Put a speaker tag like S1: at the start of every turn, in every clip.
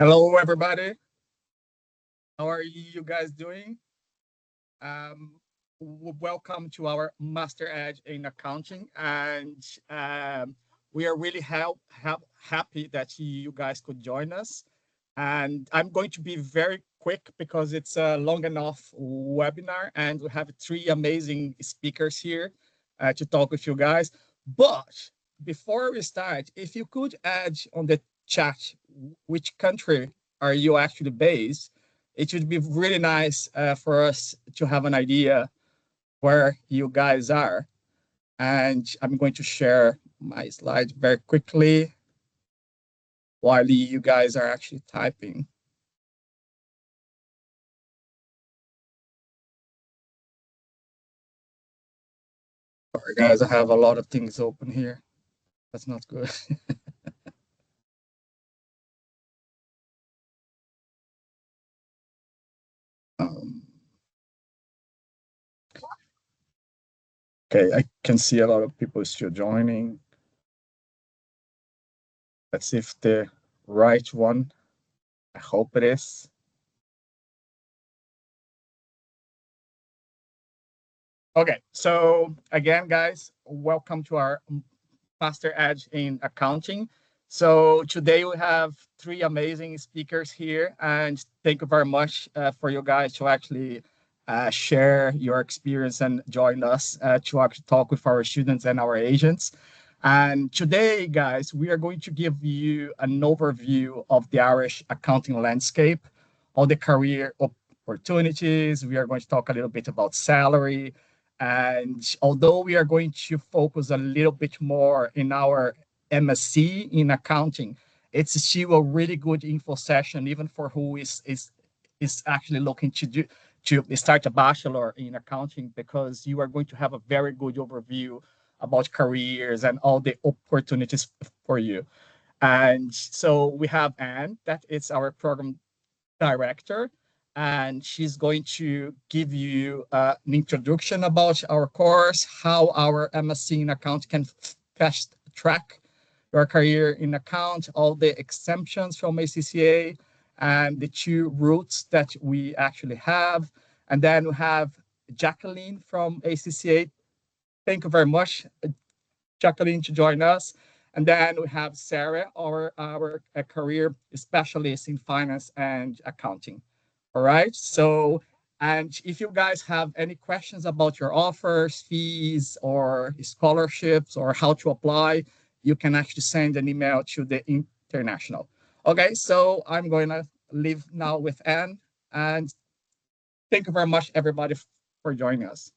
S1: Hello, everybody. How are you guys doing? Um, Welcome to our Master Edge in Accounting, and we are really happy that you guys could join us. And I'm going to be very quick because it's a long enough webinar, and we have three amazing speakers here to talk with you guys. But before we start, if you could add on the chat which country are you actually based, it would be really nice for us to have an idea where you guys are. And I'm going to share my slide very quickly while you guys are actually typing. Sorry, guys, I have a lot of things open here. That's not good. um, okay, I can see a lot of people still joining. Let's see if the right one. I hope it is. Okay, so again, guys, welcome to our Master Edge in Accounting. So today we have three amazing speakers here, and thank you very much for you guys to actually share your experience and join us to actually talk with our students and our agents. And today, guys, we are going to give you an overview of the Irish accounting landscape, all the career opportunities. We are going to talk a little bit about salary, and although we are going to focus a little bit more in our MSc in accounting, it's still a really good info session, even for who is actually looking to start a bachelor in accounting, because you are going to have a very good overview about careers and all the opportunities for you. And so we have Anne, that is our program director, and she's going to give you an introduction about our course, how our MSc in account can fast track your career in account, all the exemptions from ACCA, and the two routes that we actually have. And then we have Jacqueline from ACCA. Thank you very much, Jacqueline, to join us. And then we have Sarah, our career specialist in finance and accounting. All right. So, and if you guys have any questions about your offers, fees, or scholarships, or how to apply, you can actually send an email to the international. Okay. So I'm going to leave now with Anne. And thank you very much, everybody, for joining us.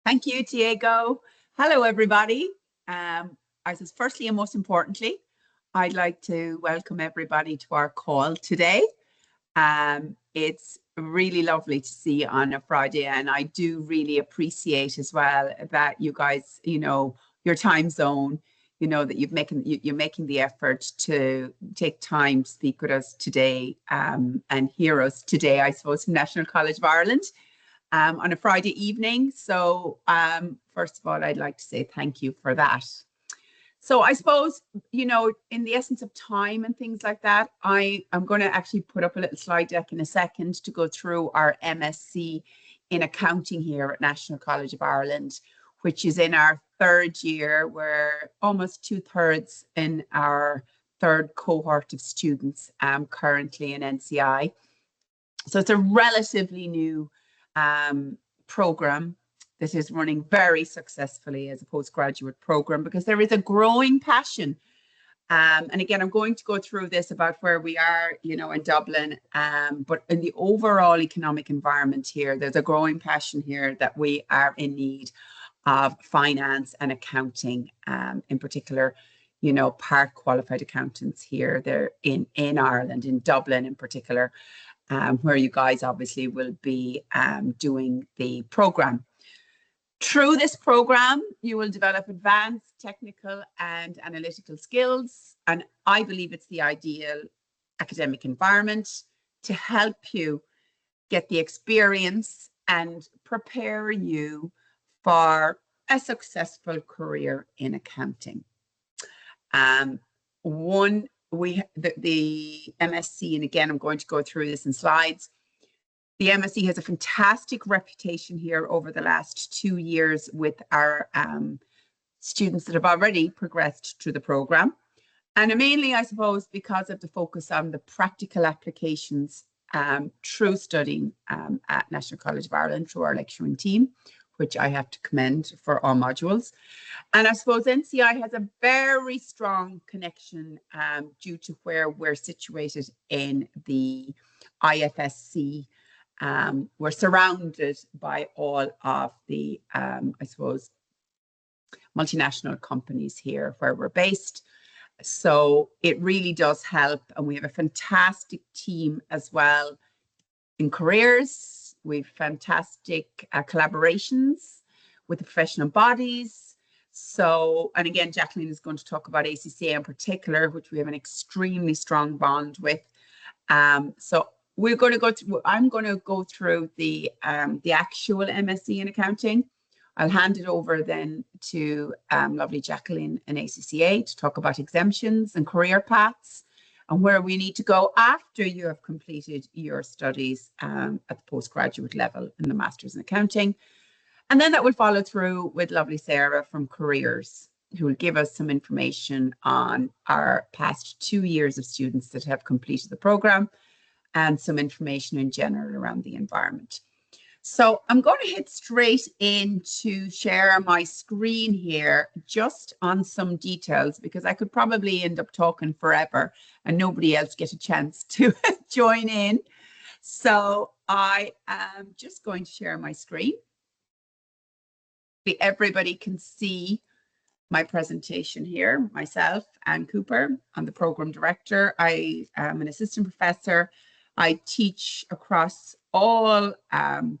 S2: Thank you, Diego. Hello, everybody. I suppose firstly and most importantly, I'd like to welcome everybody to our call today. It's really lovely to see you on a Friday, and I do really appreciate as well that you guys, your time zone, that you're making the effort to take time to speak with us today and hear us today, I suppose, from National College of Ireland. On a Friday evening. So first of all, I'd like to say thank you for that. So I suppose, in the essence of time and things like that, I'm going to actually put up a little slide deck in a second to go through our MSc in accounting here at National College of Ireland, which is in our third year. We're almost 2/3 in our third cohort of students currently in NCI. So it's a relatively new program that is running very successfully as a postgraduate program, because there is a growing passion. And again, I'm going to go through this about where we are, in Dublin, but in the overall economic environment here, there's a growing passion here that we are in need of finance and accounting, in particular, part qualified accountants here. They're in Ireland, in Dublin in particular. Where you guys obviously will be doing the program. Through this program, you will develop advanced technical and analytical skills, and I believe it's the ideal academic environment to help you get the experience and prepare you for a successful career in accounting. the MSc, and again, I'm going to go through this in slides. The MSc has a fantastic reputation here over the last 2 years with our students that have already progressed through the program. And mainly, I suppose, because of the focus on the practical applications through studying at National College of Ireland through our lecturing team, which I have to commend for all modules. And I suppose NCI has a very strong connection due to where we're situated in the IFSC. We're surrounded by all of the, I suppose, multinational companies here where we're based. So it really does help. And we have a fantastic team as well in careers. We've fantastic collaborations with the professional bodies. So, and again, Jacqueline is going to talk about ACCA in particular, which we have an extremely strong bond with. So we're going to go through, I'm going to go through the actual MSc in accounting. I'll hand it over then to lovely Jacqueline in ACCA to talk about exemptions and career paths and where we need to go after you have completed your studies at the postgraduate level in the Masters in Accounting. And then that will follow through with lovely Sarah from Careers, who will give us some information on our past 2 years of students that have completed the program and some information in general around the environment. So I'm going to hit straight in to share my screen here just on some details, because I could probably end up talking forever and nobody else get a chance to join in. So I am just going to share my screen. Everybody can see my presentation here, myself, Anne Cooper. I'm the program director. I am an assistant professor. I teach across all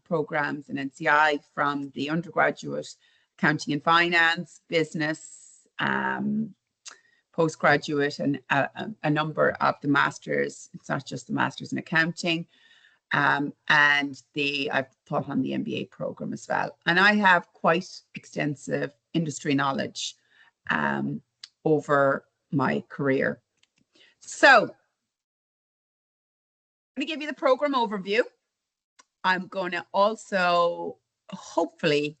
S2: programs in NCI, from the undergraduate accounting and finance, business, postgraduate, and a number of the masters. It's not just the masters in accounting. And I've taught on the MBA program as well. And I have quite extensive industry knowledge over my career. So I'm going to give you the program overview. I'm going to also hopefully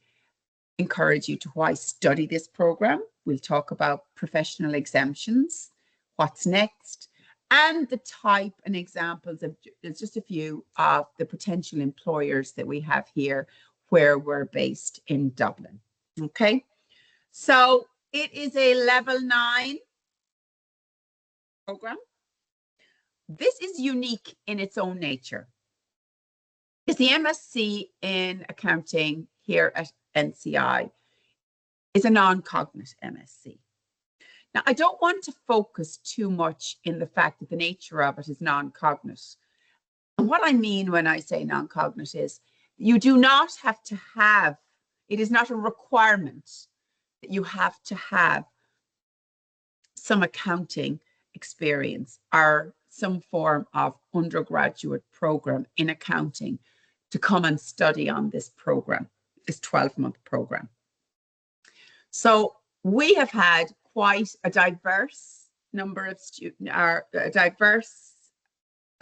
S2: encourage you to why study this program. We'll talk about professional exemptions, what's next, and the type and examples of, there's just a few of the potential employers that we have here where we're based in Dublin. Okay, so it is a level 9 program. This is unique in its own nature. It's the MSc in accounting here at NCI is a non-cognate MSc. Now, I don't want to focus too much in the fact that the nature of it is non-cognate. And what I mean when I say non-cognate is you do not have to have, it is not a requirement that you have to have some accounting experience or some form of undergraduate program in accounting to come and study on this program, this 12-month program. So we have had quite a diverse number of students, a diverse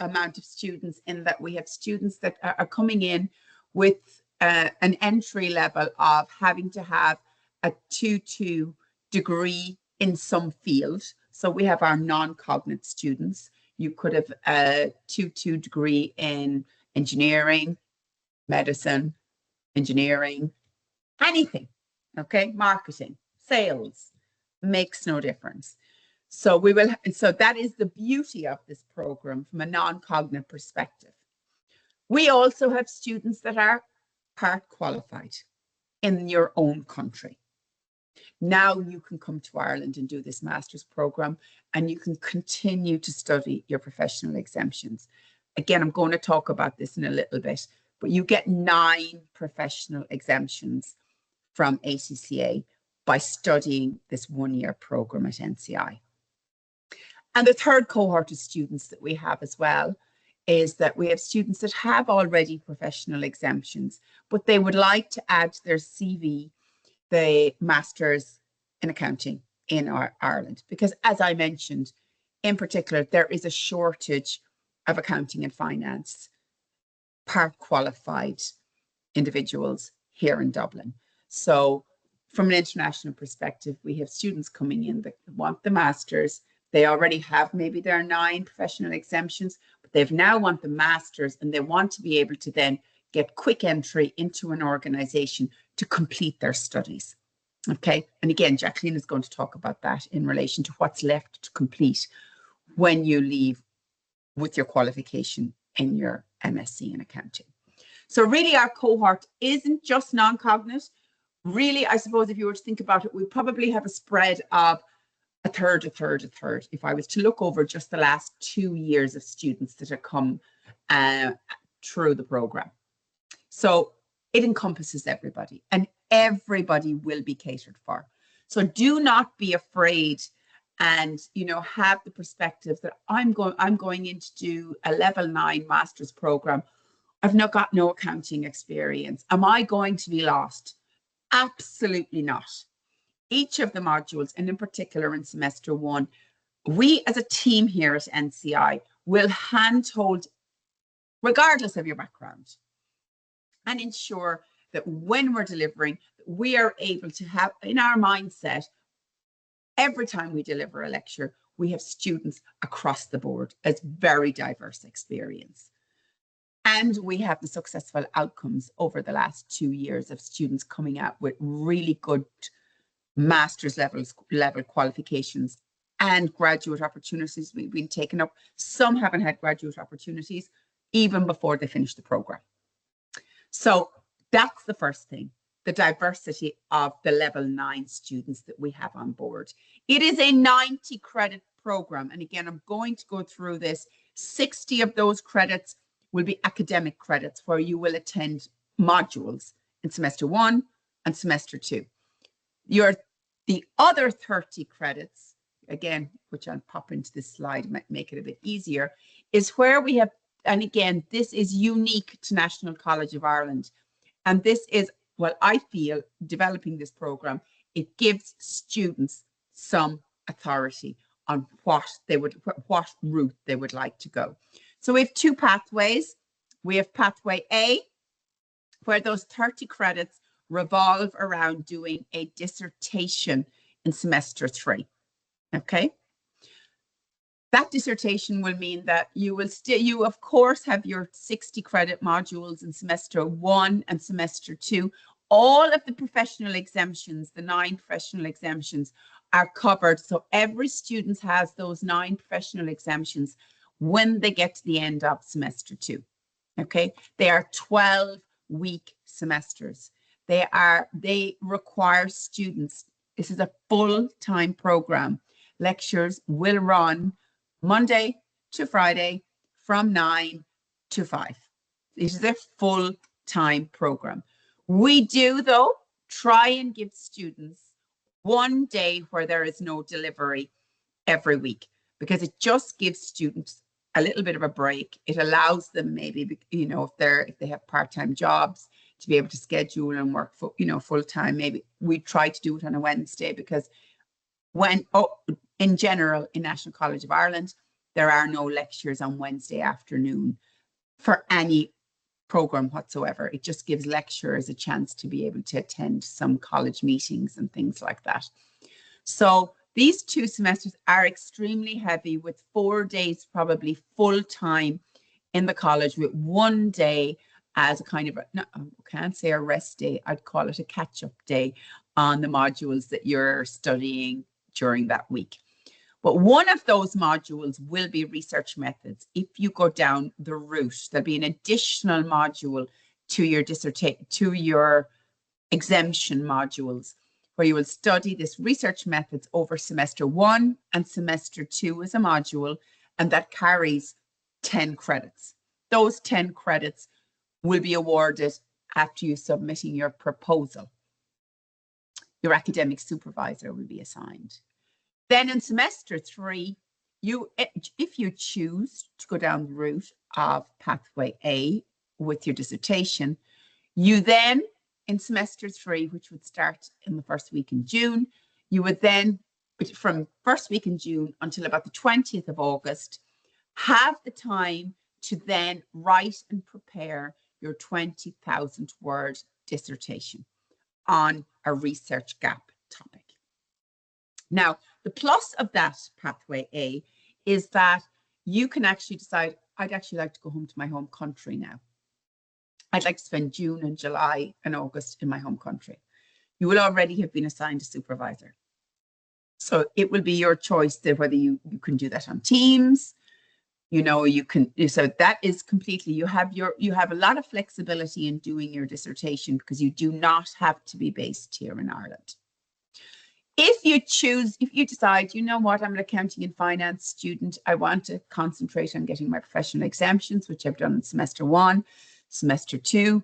S2: amount of students, in that we have students that are coming in with an entry level of having to have a 2-2 degree in some field. So we have our non-cognate students. You could have a 2-2 degree in engineering, medicine, engineering, anything, okay? Marketing, sales, makes no difference. So we will, so that is the beauty of this program from a non-cognate perspective. We also have students that are part qualified in your own country. Now you can come to Ireland and do this master's program, and you can continue to study your professional exemptions. Again, I'm going to talk about this in a little bit, but you get 9 professional exemptions from ACCA by studying this 1-year program at NCI. And the third cohort of students that we have as well is that we have students that have already professional exemptions, but they would like to add to their CV the Masters in Accounting in Ireland, because as I mentioned, in particular, there is a shortage of accounting and finance part qualified individuals here in Dublin. So from an international perspective, we have students coming in that want the masters. They already have maybe their 9 professional exemptions, but they've now want the masters, and they want to be able to then get quick entry into an organization to complete their studies. Okay. And again, Jacqueline is going to talk about that in relation to what's left to complete when you leave with your qualification in your MSc in accounting. So really our cohort isn't just non-cognate. Really, I suppose if you were to think about it, we probably have a spread of a third. If I was to look over just the last 2 years of students that have come through the program. So it encompasses everybody, and everybody will be catered for. So do not be afraid, and have the perspective that I'm going in to do a level 9 master's program. I've not got no accounting experience. Am I going to be lost? Absolutely not. Each of the modules, and in particular in semester 1, we as a team here at NCI will handhold, regardless of your background, and ensure that when we're delivering, we are able to have in our mindset, every time we deliver a lecture, we have students across the board. It's very diverse experience. And we have the successful outcomes over the last 2 years of students coming out with really good master's level qualifications and graduate opportunities. We've been taken up. Some haven't had graduate opportunities even before they finish the program. So that's the first thing, the diversity of the level 9 students that we have on board. It is a 90 credit program. And again, I'm going to go through this. 60 of those credits will be academic credits where you will attend modules in semester 1 and semester 2. The other 30 credits, again, which I'll pop into this slide, might make it a bit easier, is where we have, and again, this is unique to National College of Ireland. And this is what I feel, developing this program, it gives students some authority on what route they would like to go. So we have 2 pathways. We have pathway A, where those 30 credits revolve around doing a dissertation in semester 3. Okay. That dissertation will mean that you will you of course have your 60 credit modules in semester 1 and semester 2. All of the professional exemptions, the 9 professional exemptions, are covered. So every student has those 9 professional exemptions when they get to the end of semester 2. Okay, they are 12-week semesters. They require students. This is a full-time program. Lectures will run Monday to Friday from 9 to 5. This is a full-time program. We do, though, try and give students one day where there is no delivery every week, because it just gives students a little bit of a break. It allows them maybe, if they have part-time jobs, to be able to schedule and work full-time. Maybe we try to do it on a Wednesday, because in general, in National College of Ireland, there are no lectures on Wednesday afternoon for any program whatsoever. It just gives lecturers a chance to be able to attend some college meetings and things like that. So these 2 semesters are extremely heavy, with 4 days probably full-time in the college, with 1 day as a kind of, I can't say a rest day, I'd call it a catch-up day on the modules that you're studying during that week. But one of those modules will be research methods. If you go down the route, there'll be an additional module to your exemption modules, where you will study this research methods over semester 1 and semester 2 as a module, and that carries 10 credits. Those 10 credits will be awarded after you submitting your proposal. Your academic supervisor will be assigned. Then in semester 3, if you choose to go down the route of pathway A with your dissertation, you then, in semester 3, which would start in the first week in June, you would then which from first week in June until about the 20th of August, have the time to then write and prepare your 20,000 word dissertation on a research gap topic. Now, the plus of that pathway A is that you can actually decide, I'd actually like to go home to my home country now. I'd like to spend June and July and August in my home country. You will already have been assigned a supervisor. So it will be your choice that whether you can do that on Teams, you can, so that is completely, you have a lot of flexibility in doing your dissertation because you do not have to be based here in Ireland. If you decide, you know what, I'm an accounting and finance student, I want to concentrate on getting my professional exemptions, which I've done in semester 1, semester 2.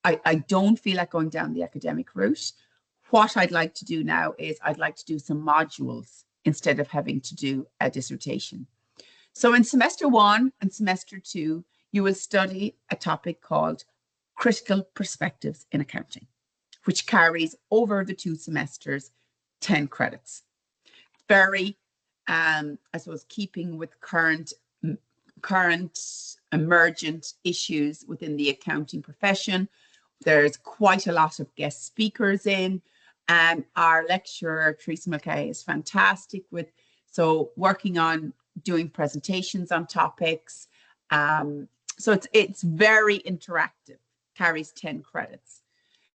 S2: I don't feel like going down the academic route. What I'd like to do now is I'd like to do some modules instead of having to do a dissertation. So in semester 1 and semester 2, you will study a topic called Critical Perspectives in Accounting, which carries over the 2 semesters 10 credits. Very, I suppose, keeping with current emergent issues within the accounting profession. There's quite a lot of guest speakers in. Our lecturer, Teresa Mulcahy, is fantastic so working on doing presentations on topics. So it's very interactive, carries 10 credits.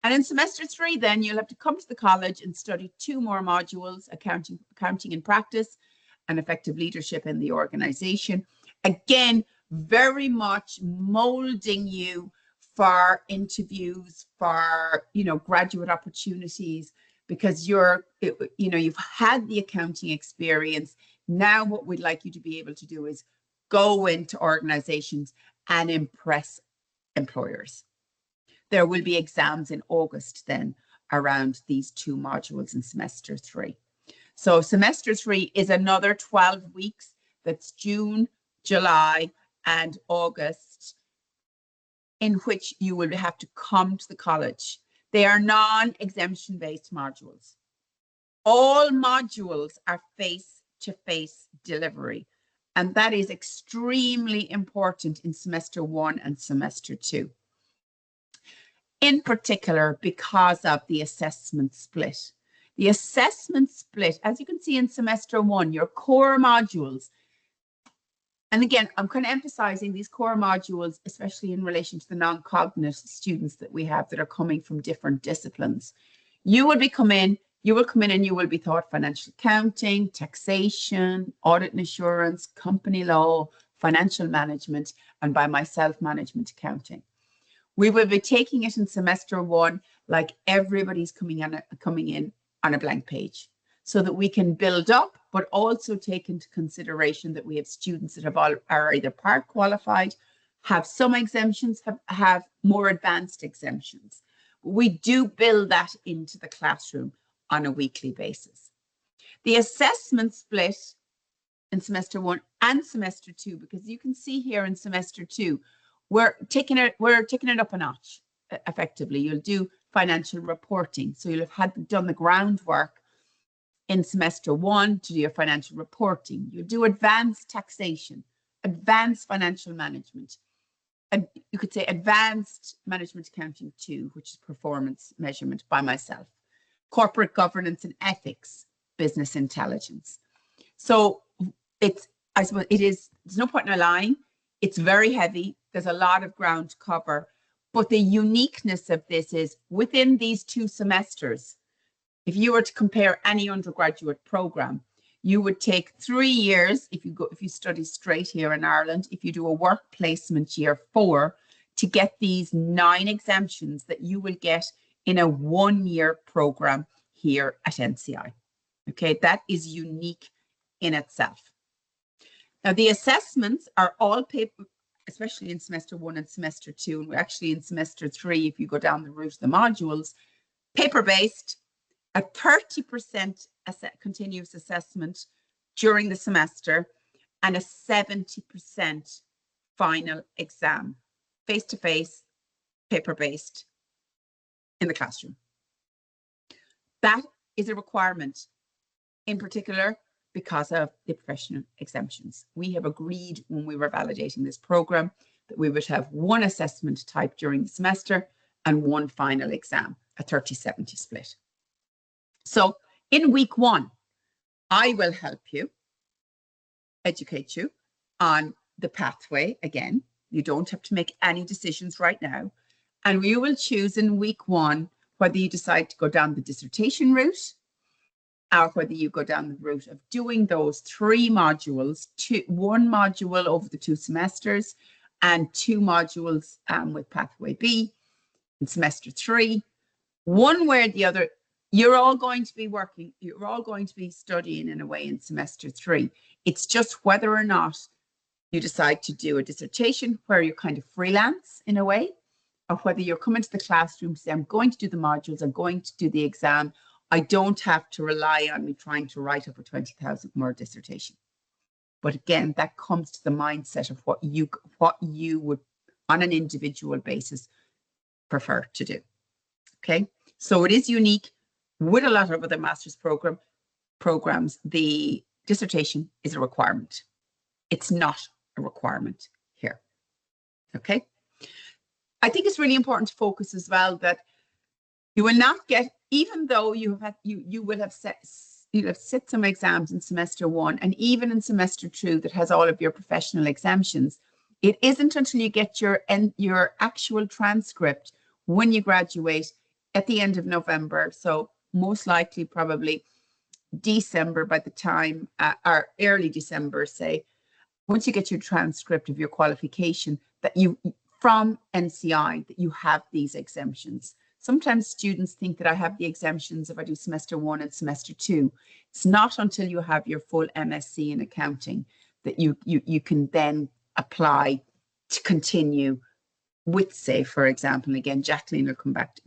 S2: And in semester 3, then you'll have to come to the college and study 2 more modules, accounting in practice and effective leadership in the organization. Again, very much molding you for interviews, for, graduate opportunities, because you've had the accounting experience. Now what we'd like you to be able to do is go into organizations and impress employers. There will be exams in August then around these 2 modules in semester 3. So semester 3 is another 12 weeks. That's June, July, and August, in which you will have to come to the college. They are non-exemption based modules. All modules are face-to-face delivery, and that is extremely important in semester 1 and semester 2. In particular, because of the assessment split. The assessment split, as you can see in semester 1, your core modules, and again, I'm kind of emphasizing these core modules, especially in relation to the non-cognitive students that we have that are coming from different disciplines. You will come in and you will be taught financial accounting, taxation, audit and assurance, company law, financial management, and by myself, management accounting. We will be taking it in semester 1 like everybody's coming in on a blank page, so that we can build up, but also take into consideration that we have students that are either part qualified, have some exemptions, have more advanced exemptions. We do build that into the classroom on a weekly basis. The assessment split in semester 1 and semester 2, because you can see here in semester 2, we're taking it up a notch. Effectively, you'll do financial reporting, so you'll have done the groundwork in semester 1 to do your financial reporting. You'll do advanced taxation, advanced financial management, and you could say advanced management accounting 2, which is performance measurement by myself, corporate governance and ethics, business intelligence. So I suppose there's no point in lying. It's very heavy. There's a lot of ground to cover. But the uniqueness of this is within these 2 semesters, if you were to compare any undergraduate program, you would take 3 years if you study straight here in Ireland, if you do a work placement year 4, to get these 9 exemptions that you will get in a 1-year program here at NCI. Okay, that is unique in itself. Now, the assessments are all paper, especially in semester 1 and semester 2, and we're actually in semester 3, if you go down the route of the modules, paper-based, a 30% continuous assessment during the semester, and a 70% final exam, face-to-face, paper-based, in the classroom. That is a requirement in particular because of the professional exemptions. We have agreed when we were validating this program that we would have one assessment type during the semester and one final exam, a 30-70 split. So in week 1, I will help you, educate you on the pathway. Again, you don't have to make any decisions right now. And we will choose in week 1 whether you decide to go down the dissertation route or whether you go down the route of doing those 3 modules, 1 module over the 2 semesters and 2 modules with Pathway B in semester 3. One way or the other, you're all going to be working, you're all going to be studying in a way in semester 3. It's just whether or not you decide to do a dissertation where you're kind of freelance in a way, or whether you're coming to the classroom, say, I'm going to do the modules, I'm going to do the exam. I don't have to rely on me trying to write up a 20,000 word dissertation. But again, that comes to the mindset of what you would, on an individual basis, prefer to do. Okay, so it is unique with a lot of other master's programs. The dissertation is a requirement. It's not a requirement here. Okay, I think it's really important to focus as well that you will not get, even though you will have set some exams in semester 1 and even in semester 2 that has all of your professional exemptions. It isn't until you get your actual transcript when you graduate at the end of November. So most likely probably December by the time, or early December, say, once you get your transcript of your qualification that you from NCI, that you have these exemptions. Sometimes students think that I have the exemptions if I do semester 1 and semester 2. It's not until you have your full MSc in accounting that you can then apply to continue with, say, for example, and again, Jacqueline will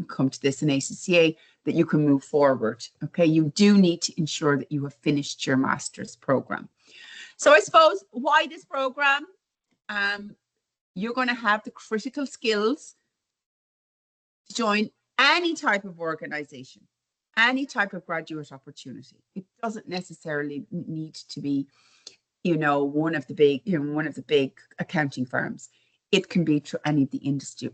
S2: come to this in ACCA, that you can move forward. Okay, you do need to ensure that you have finished your master's program. So I suppose why this program? You're going to have the critical skills to join any type of organization, any type of graduate opportunity. It doesn't necessarily need to be, one of the big accounting firms. It can be to any of the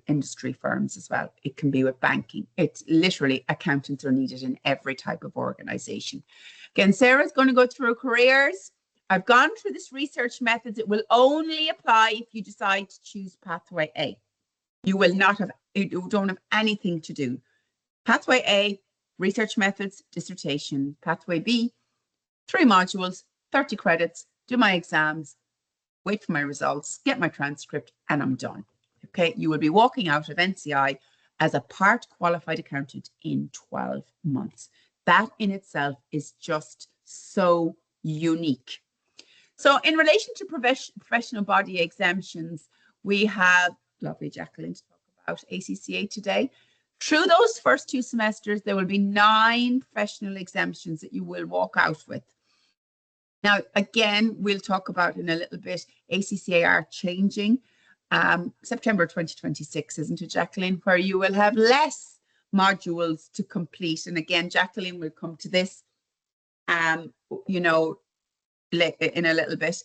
S2: industry firms as well. It can be with banking. It's literally accountants are needed in every type of organization. Again, Sarah's going to go through careers. I've gone through this research methods. It will only apply if you decide to choose Pathway A. You don't have anything to do. Pathway A, research methods, dissertation. Pathway B, 3 modules, 30 credits, do my exams, wait for my results, get my transcript, and I'm done. Okay, you will be walking out of NCI as a part qualified accountant in 12 months. That in itself is just so unique. So in relation to professional body exemptions, we have lovely Jacqueline to talk about ACCA today. Through those first 2 semesters, there will be 9 professional exemptions that you will walk out with. Now, again, we'll talk about in a little bit, ACCA are changing. September 2026, isn't it, Jacqueline, where you will have less modules to complete. And again, Jacqueline will come to this, in a little bit.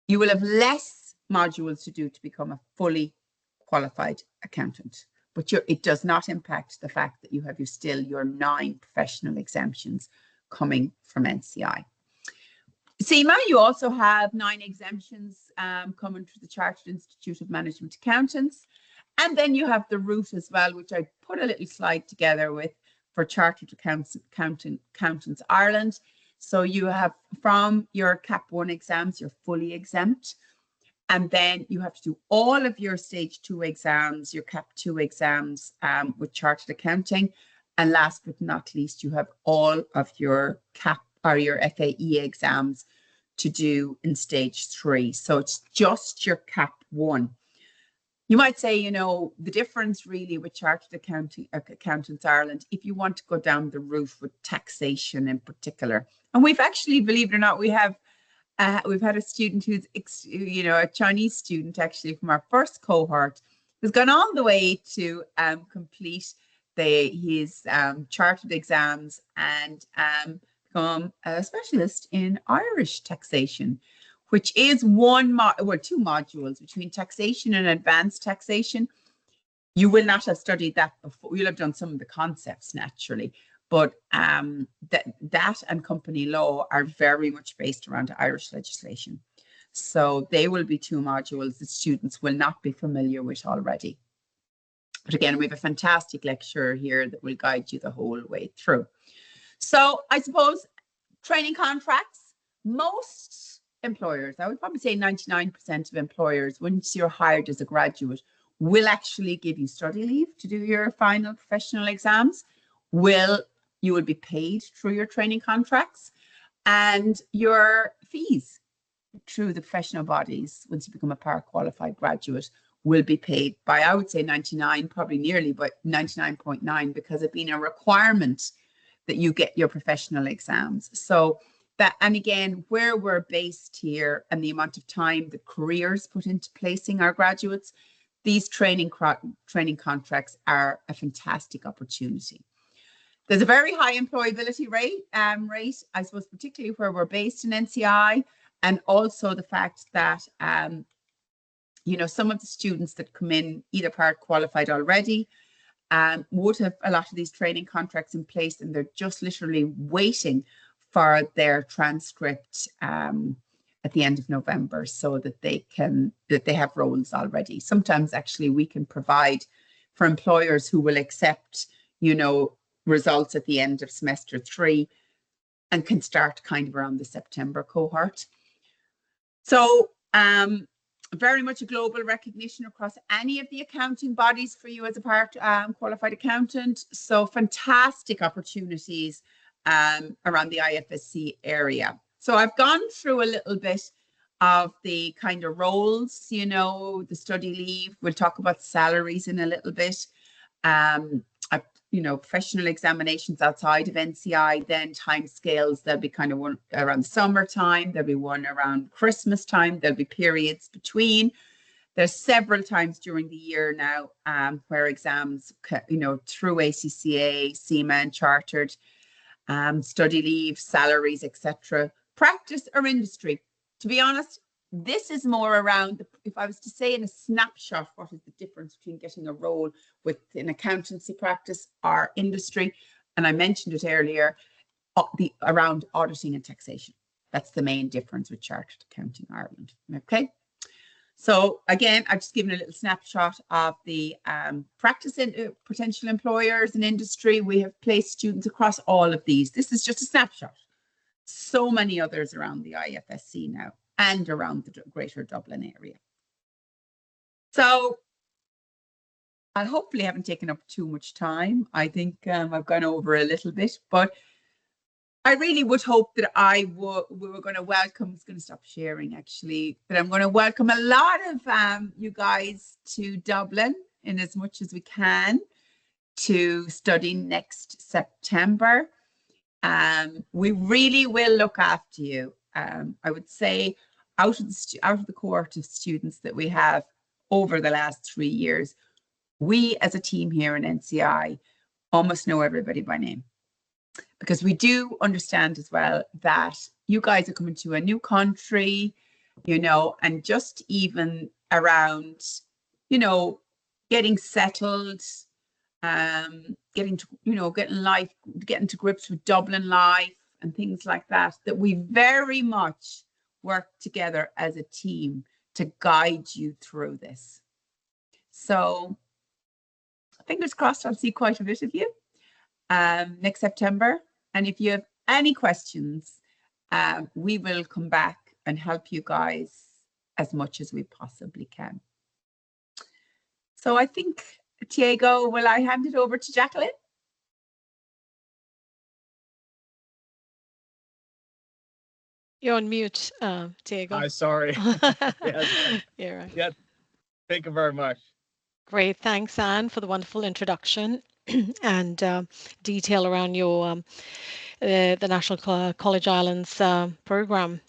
S2: You will have less modules to do to become a fully qualified accountant. But it does not impact the fact that you have still your 9 professional exemptions coming from NCI. CIMA, you also have 9 exemptions coming through the Chartered Institute of Management Accountants. And then you have the route as well, which I put a little slide together with for Chartered Accountants Ireland. So you have from your CAP 1 exams, you're fully exempt. And then you have to do all of your stage 2 exams, your CAP 2 exams with Chartered Accounting. And last but not least, you have all of your CAP or your FAE exams to do in stage 3. So it's just your CAP 1. You might say, the difference really with Chartered Accountants Ireland, if you want to go down the route with taxation in particular. And we've actually, believe it or not, we've had a student who's, a Chinese student actually from our first cohort who's gone all the way to complete his chartered exams and become a specialist in Irish taxation, which is two modules between taxation and advanced taxation. You will not have studied that before. You'll have done some of the concepts naturally, but that and company law are very much based around Irish legislation. So they will be two modules that students will not be familiar with already. But again, we have a fantastic lecturer here that will guide you the whole way through. So I suppose training contracts, most employers, I would probably say 99% of employers, once you're hired as a graduate, will actually give you study leave to do your final professional exams. You will be paid through your training contracts, and your fees through the professional bodies, once you become a par qualified graduate, will be paid by, I would say 99, probably nearly, but 99.9, because it being a requirement that you get your professional exams. So that, and again, where we're based here and the amount of time the careers put into placing our graduates, these training contracts are a fantastic opportunity. There's a very high employability rate, I suppose, particularly where we're based in NCI, and also the fact that, you know, some of the students that come in either part qualified already would have a lot of these training contracts in place, and they're just literally waiting for their transcript at the end of November, so that they have roles already. Sometimes actually we can provide for employers who will accept, you know, results at the end of semester 3 and can start kind of around the September cohort. So very much a global recognition across any of the accounting bodies for you as a part qualified accountant. So fantastic opportunities around the IFSC area. So I've gone through a little bit of the kind of roles, you know, the study leave. We'll talk about salaries in a little bit. You know, professional examinations outside of NCI, then time scales. There'll be kind of one around summertime. There'll be one around Christmas time. There'll be periods between. There's several times during the year now where exams, you know, through ACCA, CIMA and chartered, study leave, salaries, etc. Practice or industry. To be honest, this is more around, if I was to say in a snapshot, what is the difference between getting a role with an accountancy practice or industry? And I mentioned it earlier, around auditing and taxation. That's the main difference with Chartered Accounting Ireland. Okay. So again, I've just given a little snapshot of the practice in potential employers and industry. We have placed students across all of these. This is just a snapshot. So many others around the IFSC now and around the Greater Dublin area. So I hopefully haven't taken up too much time. I think I've gone over a little bit, but I really would hope that we were going to welcome, I'm going to stop sharing actually, but I'm going to welcome a lot of you guys to Dublin in as much as we can to study next September. We really will look after you. I would say out of the cohort of students that we have over the last 3 years, we as a team here in NCI almost know everybody by name, because we do understand as well that you guys are coming to a new country, you know, and just even around, you know, getting settled, getting to, you know, getting to grips with Dublin life and things like that, that we very much work together as a team to guide you through this. So fingers crossed, I'll see quite a bit of you next September. And if you have any questions, we will come back and help you guys as much as we possibly can. So I think, Diego, will I hand it over to Jacqueline?
S3: You're on mute, Diego.
S1: I'm sorry.
S3: Yes.
S1: Yeah, right. Yeah, thank you very much.
S3: Great. Thanks, Anne, for the wonderful introduction and detail around your the National College Islands program.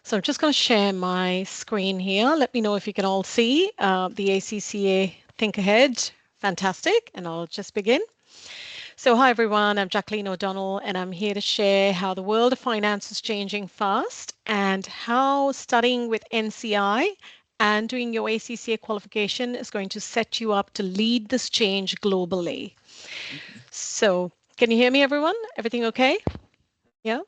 S3: So I'm just going to share my screen here. Let me know if you can all see the ACCA Think Ahead. Fantastic. And I'll just begin. So, hi everyone, I'm Jacqueline O'Donnell, and I'm here to share how the world of finance is changing fast and how studying with NCI and doing your ACCA qualification is going to set you up to lead this change globally. So, can you hear me, everyone? Everything okay? Yeah?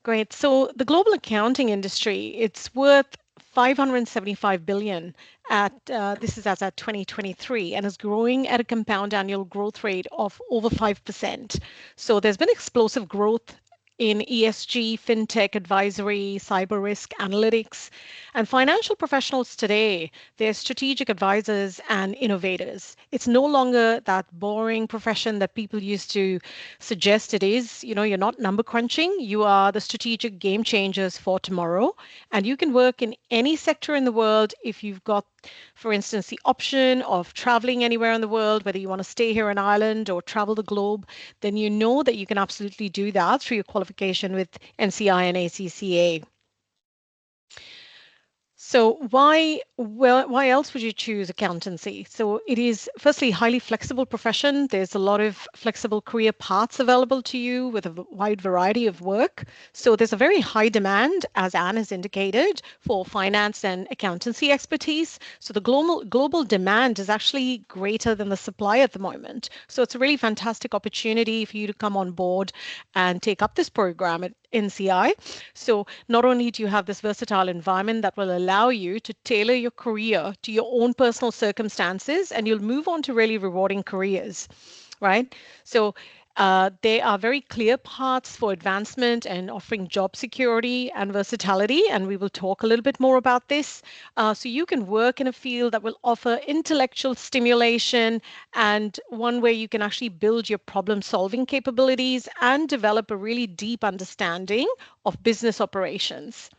S3: Great. So the global accounting industry, it's worth 575 billion at this is as at 2023 and is growing at a compound annual growth rate of over 5%. So there's been explosive growth in ESG, fintech advisory, cyber risk analytics, and financial professionals today, they're strategic advisors and innovators. It's no longer that boring profession that people used to suggest it is. You know, you're not number crunching, you are the strategic game changers for tomorrow. And you can work in any sector in the world if you've got, for instance, the option of traveling anywhere in the world, whether you want to stay here in Ireland or travel the globe, then you know that you can absolutely do that through your qualification with NCI and ACCA. So why else would you choose accountancy? So it is firstly highly flexible profession. There's a lot of flexible career paths available to you with a wide variety of work. So there's a very high demand, as Anne has indicated, for finance and accountancy expertise. So the global demand is actually greater than the supply at the moment. So it's a really fantastic opportunity for you to come on board and take up this program at NCI. So not only do you have this versatile environment that will allow you to tailor your career to your own personal circumstances, and you'll move on to really rewarding careers, right? So there are very clear paths for advancement and offering job security and versatility, and we will talk a little bit more about this. So you can work in a field that will offer intellectual stimulation and one where you can actually build your problem solving capabilities and develop a really deep understanding of business operations.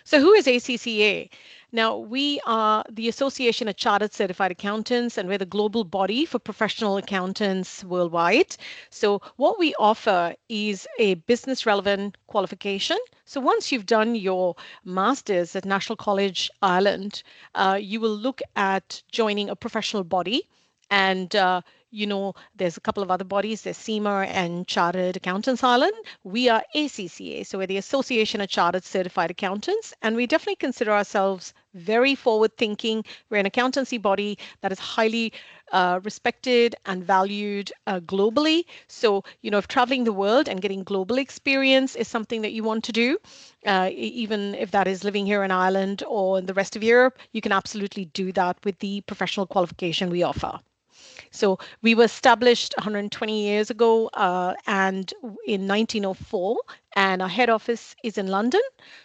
S3: So who is ACCA? Now, we are the Association of Chartered Certified Accountants, and we're the global body for professional accountants worldwide. So what we offer is a business relevant qualification. So once you've done your master's at National College Ireland, you will look at joining a professional body. And there's a couple of other bodies. There's CIMA and Chartered Accountants Ireland. We are ACCA, so we're the Association of Chartered Certified Accountants, and we definitely consider ourselves very forward-thinking. We're an accountancy body that is highly respected and valued globally. So, if traveling the world and getting global experience is something that you want to do, even if that is living here in Ireland or in the rest of Europe, you can absolutely do that with the professional qualification we offer. So we were established 120 years ago and in 1904, and our head office is in London.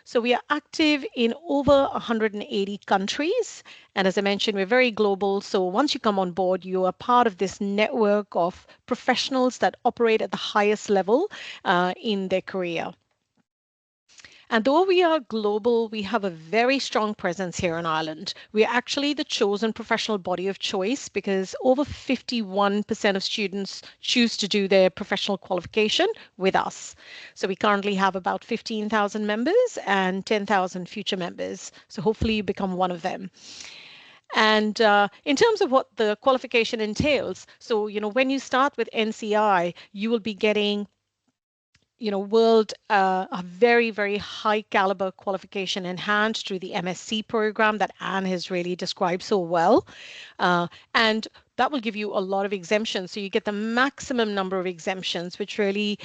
S3: So we are active in over 180 countries. And as I mentioned, we're very global. So once you come on board, you are part of this network of professionals that operate at the highest level in their career. And though we are global, we have a very strong presence here in Ireland. We are actually the chosen professional body of choice because over 51% of students choose to do their professional qualification with us. So we currently have about 15,000 members and 10,000 future members. So hopefully you become one of them. And in terms of what the qualification entails, so when you start with NCI, you will be getting a very, very high caliber qualification in hand through the MSc program that Anne has really described so well. And that will give you a lot of exemptions. So you get the maximum number of exemptions, which really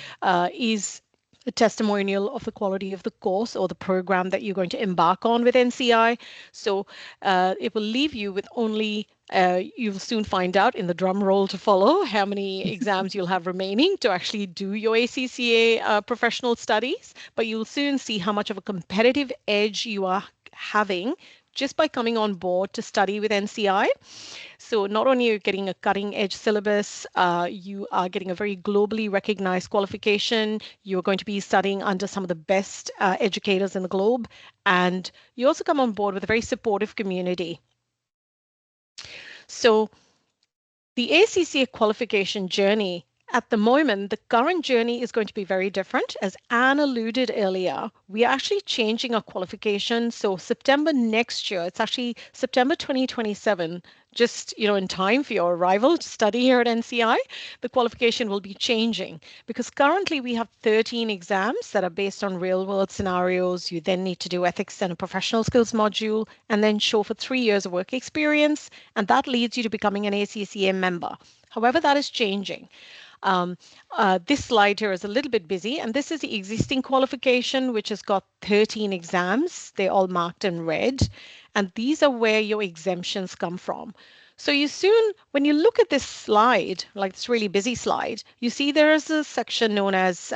S3: is a testimonial of the quality of the course or the program that you're going to embark on with NCI. So it will leave you with only, you'll soon find out in the drum roll to follow how many exams you'll have remaining to actually do your ACCA professional studies, but you'll soon see how much of a competitive edge you are having just by coming on board to study with NCI. So not only are you getting a cutting edge syllabus, you are getting a very globally recognized qualification. You're going to be studying under some of the best educators in the globe. And you also come on board with a very supportive community. So the ACCA qualification journey at the moment, the current journey is going to be very different. As Anne alluded earlier, we are actually changing our qualification. So September next year, it's actually September 2027, just in time for your arrival to study here at NCI, the qualification will be changing because currently we have 13 exams that are based on real world scenarios. You then need to do ethics and a professional skills module and then show for 3 years of work experience, and that leads you to becoming an ACCA member. However, that is changing. This slide here is a little bit busy, and this is the existing qualification, which has got 13 exams. They're all marked in red, and these are where your exemptions come from. So when you look at this slide, like this really busy slide, you see there is a section known as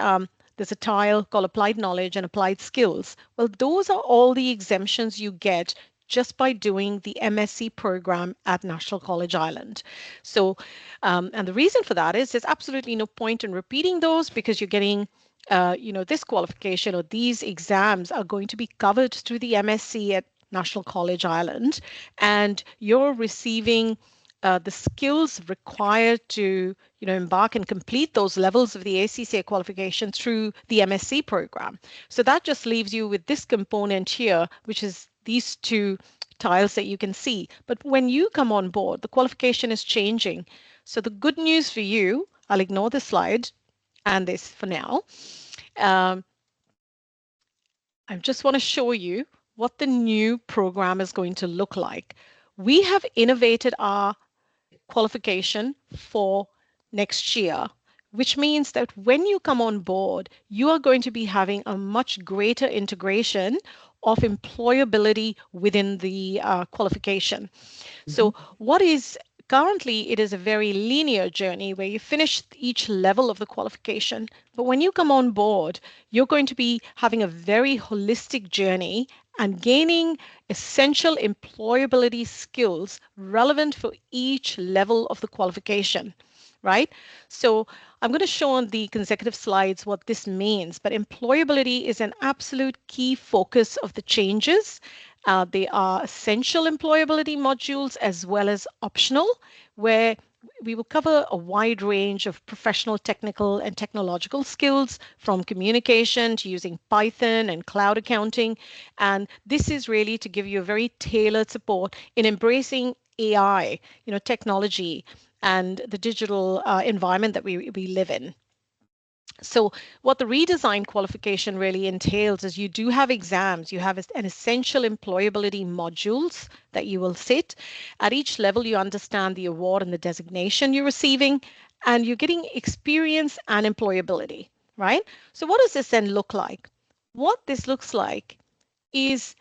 S3: there's a tile called Applied Knowledge and Applied Skills. Well, those are all the exemptions you get just by doing the MSc program at National College Island. So, and the reason for that is there's absolutely no point in repeating those because you're getting, this qualification or these exams are going to be covered through the MSc at National College Island, and you're receiving the skills required to embark and complete those levels of the ACCA qualification through the MSc program. So that just leaves you with this component here, which is these two tiles that you can see. But when you come on board, the qualification is changing. So the good news for you, I'll ignore this slide and this for now. I just want to show you what the new program is going to look like. We have innovated our qualification for next year, which means that when you come on board, you are going to be having a much greater integration of employability within the qualification. So what is currently, it is a very linear journey where you finish each level of the qualification. But when you come on board, you're going to be having a very holistic journey and gaining essential employability skills relevant for each level of the qualification, right? So I'm going to show on the consecutive slides what this means, but employability is an absolute key focus of the changes. They are essential employability modules as well as optional, where we will cover a wide range of professional, technical, and technological skills from communication to using Python and cloud accounting. And this is really to give you a very tailored support in embracing AI, technology, and the digital environment that we live in. So what the redesigned qualification really entails is you do have exams, you have an essential employability modules that you will sit. At each level, you understand the award and the designation you're receiving, and you're getting experience and employability, right? So what does this then look like? What this looks like is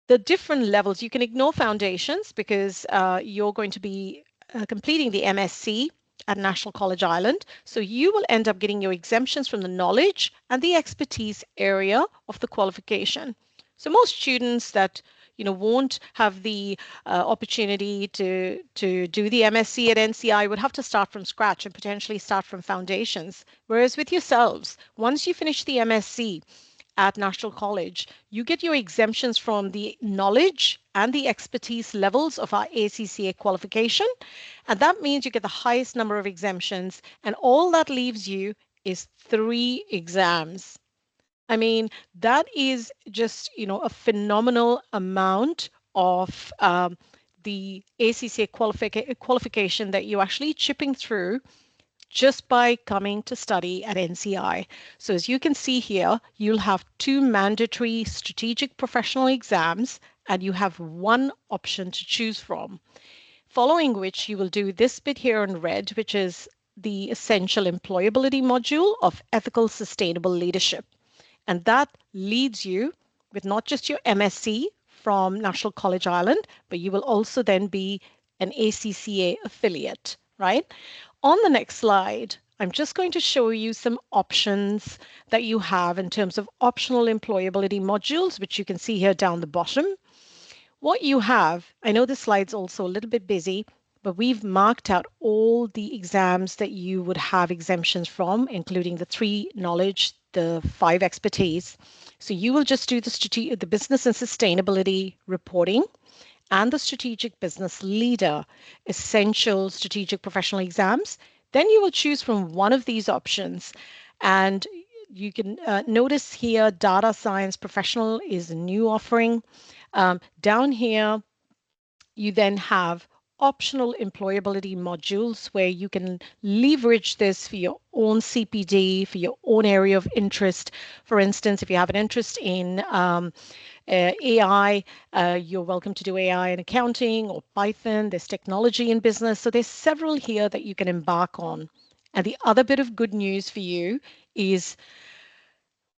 S3: the different levels. You can ignore foundations because you're going to be completing the MSc at National College Island. So you will end up getting your exemptions from the knowledge and the expertise area of the qualification. So most students that won't have the opportunity to do the MSc at NCI would have to start from scratch and potentially start from foundations. Whereas with yourselves, once you finish the MSc at National College, you get your exemptions from the knowledge and the expertise levels of our ACCA qualification. And that means you get the highest number of exemptions, and all that leaves you is 3 exams. I mean, that is just, a phenomenal amount of the ACCA qualification that you're actually chipping through just by coming to study at NCI. So as you can see here, you'll have 2 mandatory strategic professional exams, and you have 1 option to choose from, following which you will do this bit here in red, which is the essential employability module of ethical sustainable leadership. And that leads you with not just your MSc from National College Island, but you will also then be an ACCA affiliate, right? On the next slide, I'm just going to show you some options that you have in terms of optional employability modules, which you can see here down the bottom. What you have, I know this slide's also a little bit busy, but we've marked out all the exams that you would have exemptions from, including the 3 knowledge, the 5 expertise. So you will just do the business and sustainability reporting and the strategic business leader essential strategic professional exams. Then you will choose from one of these options, and you can notice here data science professional is a new offering. Down here you then have optional employability modules where you can leverage this for your own CPD, for your own area of interest. For instance, if you have an interest in AI, you're welcome to do AI in accounting or Python. There's technology in business. So there's several here that you can embark on. And the other bit of good news for you is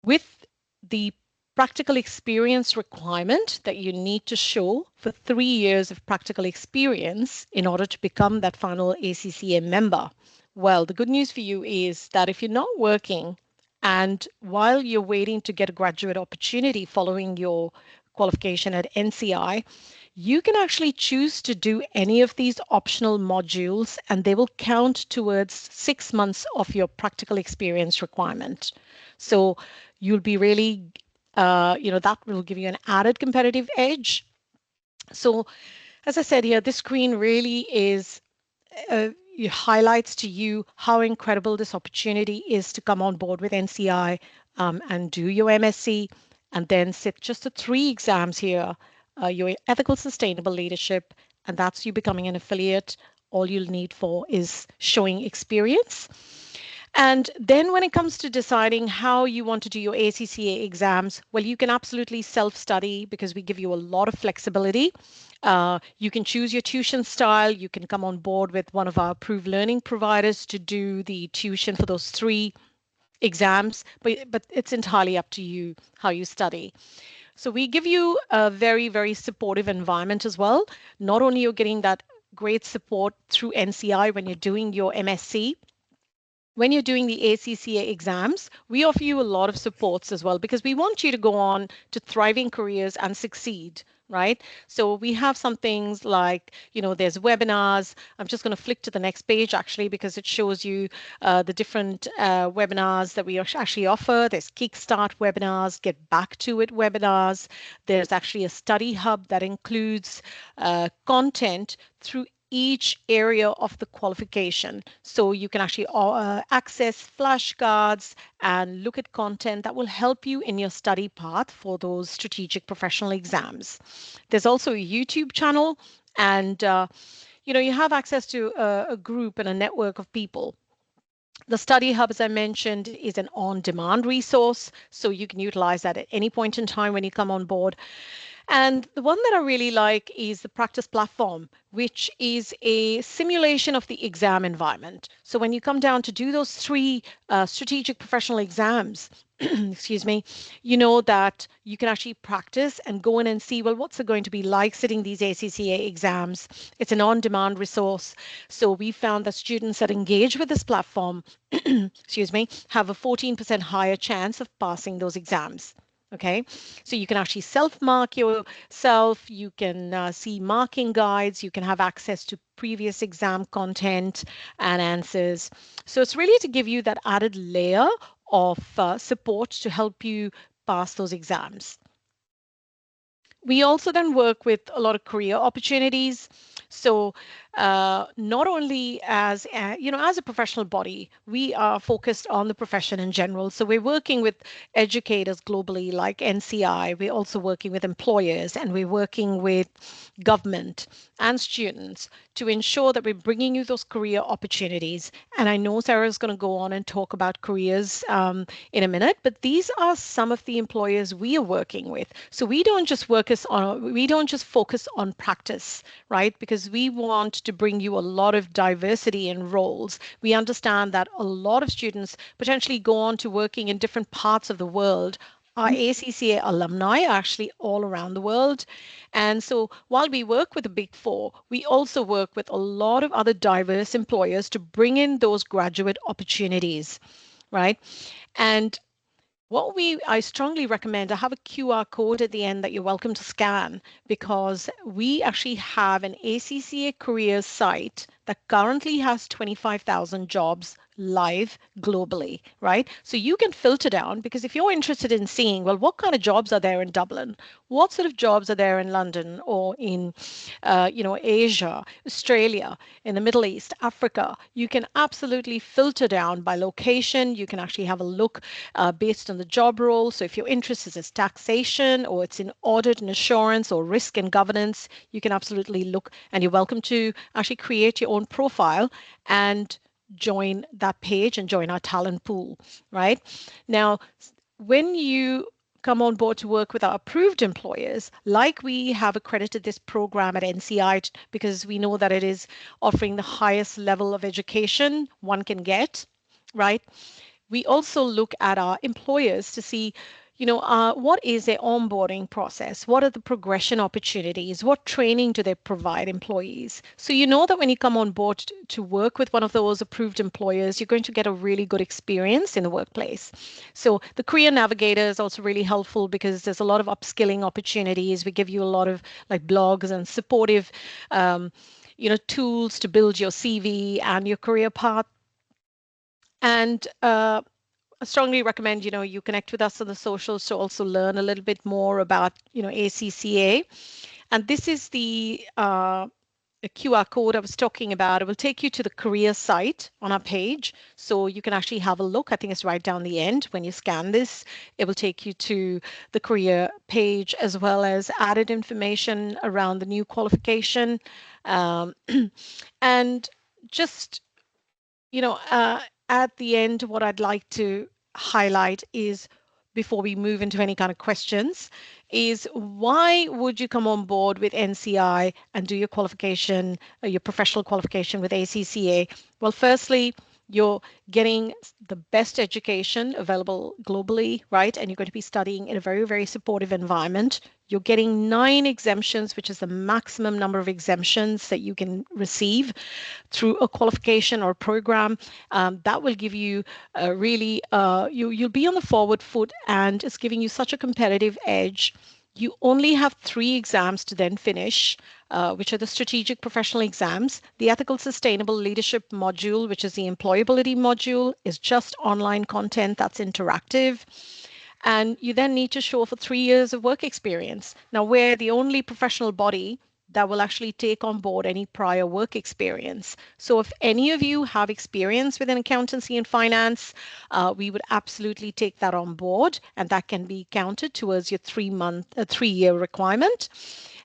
S3: with the practical experience requirement that you need to show for 3 years of practical experience in order to become that final ACCA member. Well, the good news for you is that if you're not working and while you're waiting to get a graduate opportunity following your qualification at NCI, you can actually choose to do any of these optional modules and they will count towards 6 months of your practical experience requirement. So you'll be really, that will give you an added competitive edge. So as I said here, this screen really is it highlights to you how incredible this opportunity is to come on board with NCI and do your MSc and then sit just the 3 exams here, your ethical sustainable leadership, and that's you becoming an affiliate. All you'll need for is showing experience. And then when it comes to deciding how you want to do your ACCA exams, well, you can absolutely self-study because we give you a lot of flexibility. You can choose your tuition style. You can come on board with one of our approved learning providers to do the tuition for those 3 exams, but it's entirely up to you how you study. So we give you a very, very supportive environment as well. Not only you're getting that great support through NCI when you're doing your MSc, when you're doing the ACCA exams, we offer you a lot of supports as well because we want you to go on to thriving careers and succeed, right? So we have some things like, there's webinars. I'm just going to flick to the next page actually because it shows you the different webinars that we actually offer. There's Kickstart webinars, Get Back to It webinars. There's actually a study hub that includes content through each area of the qualification. So you can actually access flashcards and look at content that will help you in your study path for those strategic professional exams. There's also a YouTube channel and you have access to a group and a network of people. The Study Hub, as I mentioned, is an on-demand resource, so you can utilize that at any point in time when you come on board. And the one that I really like is the practice platform, which is a simulation of the exam environment. So when you come down to do those 3 strategic professional exams, excuse me, you know that you can actually practice and go in and see, well, what's it going to be like sitting these ACCA exams? It's an on-demand resource. So we found that students that engage with this platform, excuse me, have a 14% higher chance of passing those exams. Okay, so you can actually self-mark yourself, you can see marking guides, you can have access to previous exam content and answers. So it's really to give you that added layer of support to help you pass those exams. We also then work with a lot of career opportunities. So not only as a professional body, we are focused on the profession in general. So we're working with educators globally like NCI. We're also working with employers and we're working with government and students to ensure that we're bringing you those career opportunities. And I know Sarah is going to go on and talk about careers in a minute, but these are some of the employers we are working with. So we don't just focus on practice, right? Because we want to bring you a lot of diversity in roles. We understand that a lot of students potentially go on to working in different parts of the world. Our ACCA alumni are actually all around the world. And so while we work with the Big Four, we also work with a lot of other diverse employers to bring in those graduate opportunities, right? And I strongly recommend, I have a QR code at the end that you're welcome to scan because we actually have an ACCA careers site that currently has 25,000 jobs live globally, right? So you can filter down, because if you're interested in seeing, well, what kind of jobs are there in Dublin? What sort of jobs are there in London or in, Asia, Australia, in the Middle East, Africa? You can absolutely filter down by location. You can actually have a look based on the job role. So if your interest is taxation, or it's in audit and assurance, or risk and governance, you can absolutely look, and you're welcome to actually create your own profile and join that page and join our talent pool, right? Now, when you come on board to work with our approved employers, like we have accredited this program at NCI because we know that it is offering the highest level of education one can get, right? We also look at our employers to see, what is their onboarding process? What are the progression opportunities? What training do they provide employees? So you know that when you come on board to work with one of those approved employers, you're going to get a really good experience in the workplace. So the Career Navigator is also really helpful because there's a lot of upskilling opportunities. We give you a lot of like blogs and supportive tools to build your CV and your career path. And I strongly recommend, you connect with us on the socials to also learn a little bit more about, ACCA. And this is the QR code I was talking about. It will take you to the career site on our page. So you can actually have a look. I think it's right down the end. When you scan this, it will take you to the career page, as well as added information around the new qualification. And just at the end, what I'd like to highlight is, before we move into any kind of questions, is why would you come on board with NCI and do your qualification, your professional qualification with ACCA? Well, firstly, you're getting the best education available globally, right? And you're going to be studying in a very, very supportive environment. You're getting 9 exemptions, which is the maximum number of exemptions that you can receive through a qualification or program. That will give you really, you'll be on the forward foot, and it's giving you such a competitive edge. You only have 3 exams to then finish, which are the strategic professional exams. The ethical sustainable leadership module, which is the employability module, is just online content that's interactive. And you then need to show for 3 years of work experience. Now, we're the only professional body that will actually take on board any prior work experience. So if any of you have experience within accountancy and finance, we would absolutely take that on board, and that can be counted towards your 3-year requirement.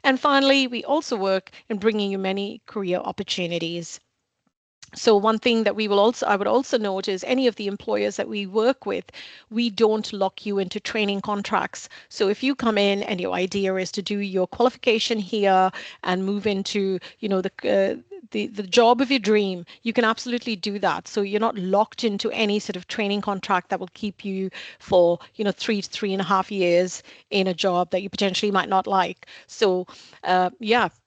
S3: And finally, we also work in bringing you many career opportunities. So one thing that I would also note is, any of the employers that we work with, we don't lock you into training contracts. So if you come in and your idea is to do your qualification here and move into, the job of your dream, you can absolutely do that. So you're not locked into any sort of training contract that will keep you for, 3 to 3.5 years in a job that you potentially might not like. So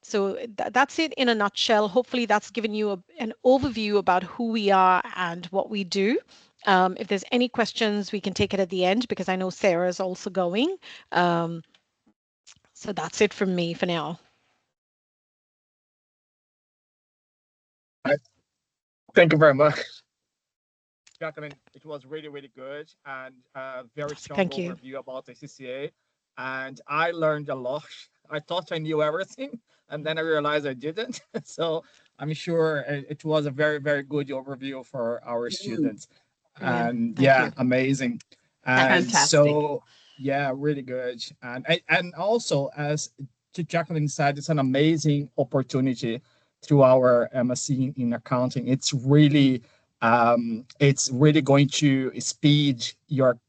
S3: so that's it in a nutshell. Hopefully that's given you an overview about who we are and what we do. If there's any questions, we can take it at the end, because I know Sarah is also going. So that's it from me for now.
S1: Thank you very much, Jacqueline. It was really, really good, and very strong
S3: Thank you.
S1: overview about the CCA. And I learned a lot. I thought I knew everything, and then I realized I didn't. So I'm sure it was a very, very good overview for our students.
S3: Brilliant.
S1: And
S3: Thank
S1: yeah,
S3: you.
S1: amazing. And
S2: Fantastic.
S1: so yeah, really good. And also, as Jacqueline said, it's an amazing opportunity through our MSc in accounting. It's really going to speed your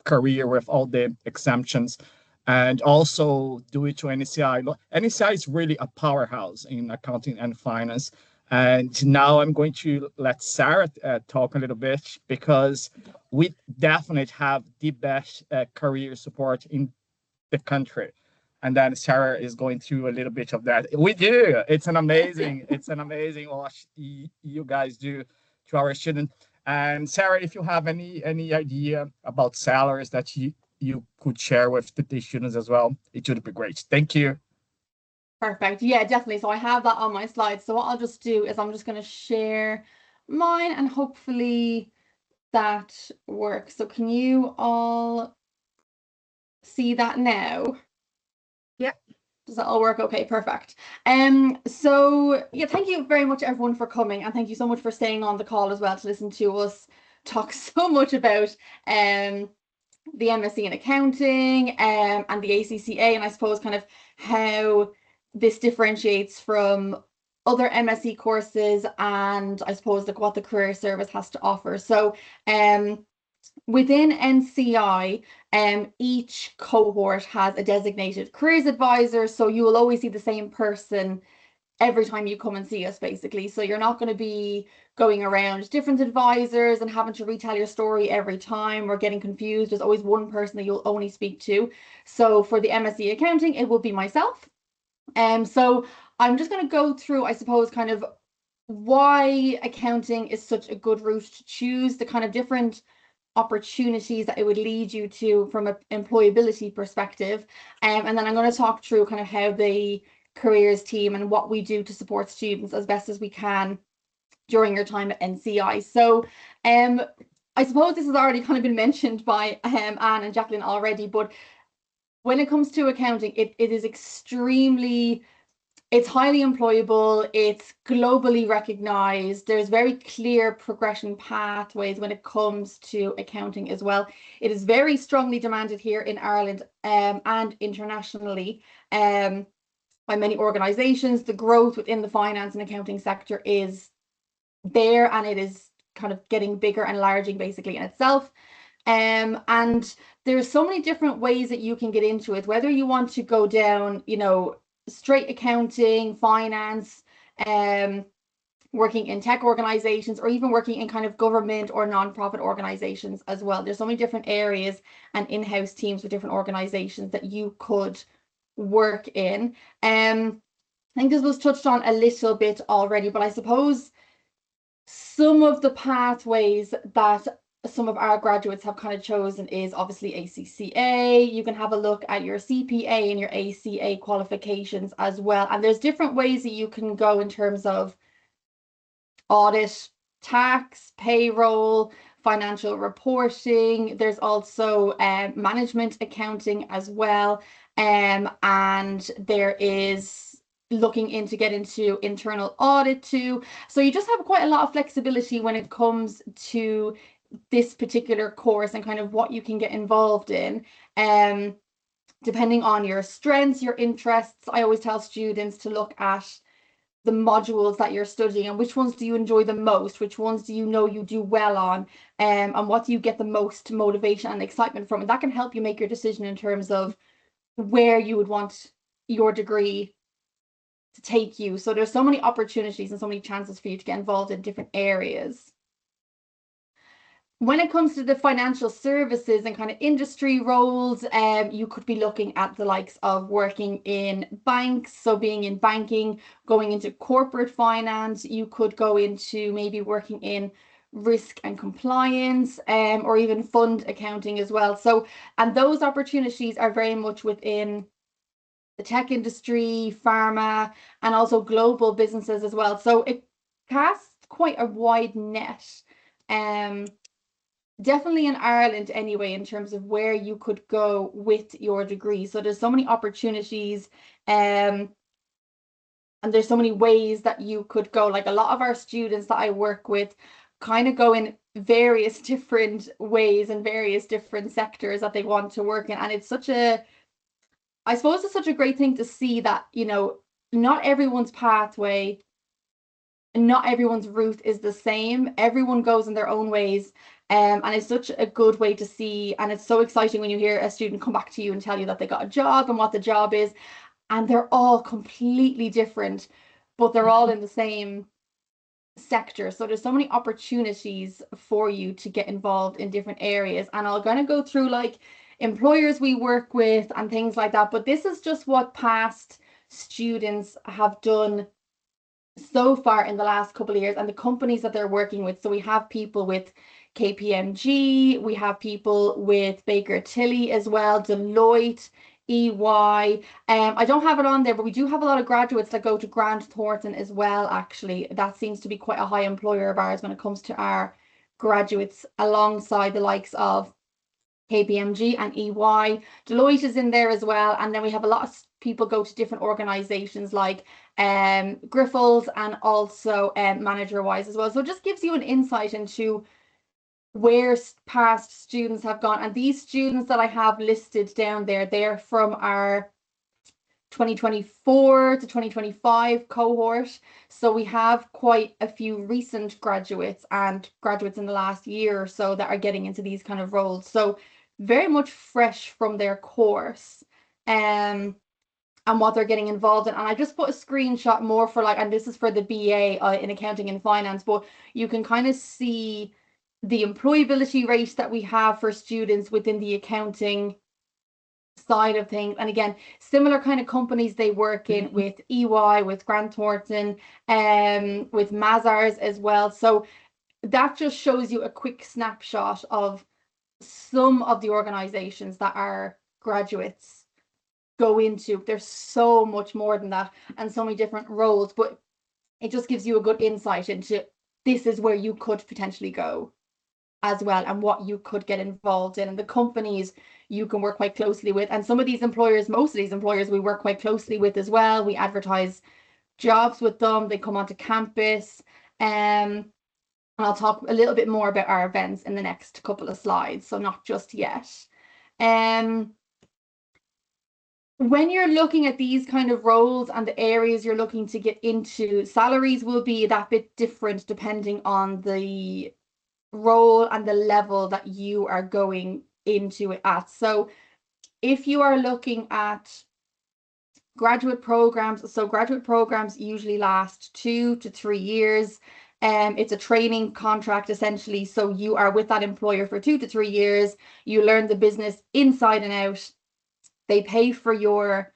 S1: career with all the exemptions, and also due to NCI. NCI is really a powerhouse in accounting and finance. And now I'm going to let Sarah talk a little bit, because we definitely have the best career support in the country. And then Sarah is going through a little bit of that. We do. It's an amazing what you guys do to our students. And Sarah, if you have any idea about salaries that you could share with the students as well, it would be great. Thank you.
S4: Perfect. Yeah, definitely. So I have that on my slides. So what I'll just do is I'm just going to share mine and hopefully that works. So can you all see that now?
S2: Yeah.
S4: Does that all work? Okay, perfect. So yeah, thank you very much everyone for coming, and thank you so much for staying on the call as well to listen to us talk so much about the MSc in accounting and the ACCA, and I suppose kind of how this differentiates from other MSc courses, and I suppose like what the career service has to offer. So within NCI, each cohort has a designated careers advisor, so you will always see the same person every time you come and see us, basically. So you're not going to be going around different advisors and having to retell your story every time or getting confused. There's always one person that you'll only speak to. So for the MSc accounting, it will be myself. So I'm just going to go through, I suppose, kind of why accounting is such a good route to choose, the kind of different opportunities that it would lead you to from an employability perspective. And then I'm going to talk through kind of how the careers team and what we do to support students as best as we can during your time at NCI. So I suppose this has already kind of been mentioned by Anne and Jacqueline already, but when it comes to accounting, it is extremely, it's highly employable, it's globally recognized, there's very clear progression pathways when it comes to accounting as well. It is very strongly demanded here in Ireland and internationally by many organizations. The growth within the finance and accounting sector is there, and it is kind of getting bigger and enlarging basically in itself. And there's so many different ways that you can get into it, whether you want to go down, you know, straight accounting, finance, working in tech organizations, or even working in kind of government or nonprofit organizations as well. There's so many different areas and in-house teams with different organizations that you could work in. I think this was touched on a little bit already, but I suppose some of the pathways that some of our graduates have kind of chosen is obviously ACCA. You can have a look at your CPA and your ACA qualifications as well. And there's different ways that you can go in terms of audit, tax, payroll, financial reporting. There's also management accounting as well. And there is looking into get into internal audit too. So you just have quite a lot of flexibility when it comes to this particular course and kind of what you can get involved in. Depending on your strengths, your interests, I always tell students to look at the modules that you're studying and which ones do you enjoy the most, which ones do you know you do well on, and what do you get the most motivation and excitement from. And that can help you make your decision in terms of where you would want your degree to take you. So there's so many opportunities and so many chances for you to get involved in different areas. When it comes to the financial services and kind of industry roles, you could be looking at the likes of working in banks, so being in banking, going into corporate finance. You could go into maybe working in risk and compliance, or even fund accounting as well. So, and those opportunities are very much within the tech industry, pharma, and also global businesses as well. So it casts quite a wide net. Definitely in Ireland anyway, in terms of where you could go with your degree. So there's so many opportunities, and there's so many ways that you could go. Like a lot of our students that I work with kind of go in various different ways and various different sectors that they want to work in. And it's such a, I suppose it's such a great thing to see that, you know, not everyone's pathway, not everyone's route is the same. Everyone goes in their own ways. And it's such a good way to see, and it's so exciting when you hear a student come back to you and tell you that they got a job and what the job is, and they're all completely different, but they're all in the same sector. So there's so many opportunities for you to get involved in different areas, and I'm gonna go through like employers we work with and things like that, but this is just what past students have done so far in the last couple of years and the companies that they're working with. So we have people with KPMG, we have people with Baker Tilly as well, Deloitte, EY. I don't have it on there, but we do have a lot of graduates that go to Grant Thornton as well, actually. That seems to be quite a high employer of ours when it comes to our graduates, alongside the likes of KPMG and EY. Deloitte is in there as well. And then we have a lot of people go to different organizations like Grifols, and also manager-wise as well. So it just gives you an insight into where past students have gone. And these students that I have listed down there, they're from our 2024 to 2025 cohort. So we have quite a few recent graduates and graduates in the last year or so that are getting into these kind of roles. So very much fresh from their course. And what they're getting involved in. And I just put a screenshot more for like, and this is for the BA in accounting and finance, but you can kind of see the employability rate that we have for students within the accounting side of things. And again, similar kind of companies they work in with EY, with Grant Thornton, with Mazars as well. So that just shows you a quick snapshot of some of the organizations that our graduates go into. There's so much more than that, and so many different roles, but it just gives you a good insight into this is where you could potentially go as well, and what you could get involved in, and the companies you can work quite closely with. And some of these employers, most of these employers, we work quite closely with as well. We advertise jobs with them, they come onto campus, and I'll talk a little bit more about our events in the next couple of slides, so not just yet. When you're looking at these kind of roles and the areas you're looking to get into, salaries will be that bit different depending on the role and the level that you are going into it at. So if you are looking at graduate programs, so graduate programs usually last 2 to 3 years. It's a training contract essentially. So you are with that employer for 2 to 3 years. You learn the business inside and out. They pay for your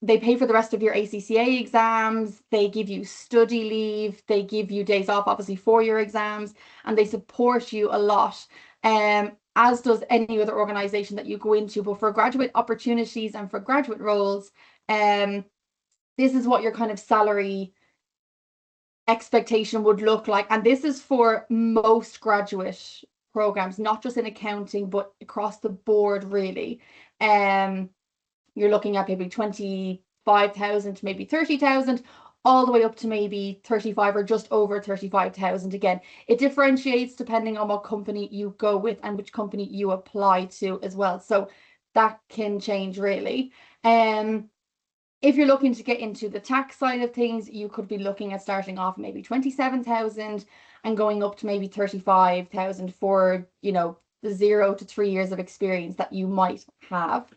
S4: they pay for the rest of your ACCA exams. They give you study leave. They give you days off, obviously, for your exams, and they support you a lot, as does any other organization that you go into. But for graduate opportunities and for graduate roles, this is what your kind of salary expectation would look like. And this is for most graduate programs, not just in accounting, but across the board, really. You're looking at maybe 25,000 to maybe 30,000, all the way up to maybe 35 or just over 35,000. Again, it differentiates depending on what company you go with and which company you apply to as well. So that can change really. If you're looking to get into the tax side of things, you could be looking at starting off maybe 27,000 and going up to maybe 35,000 for, you know, the 0 to 3 years of experience that you might have.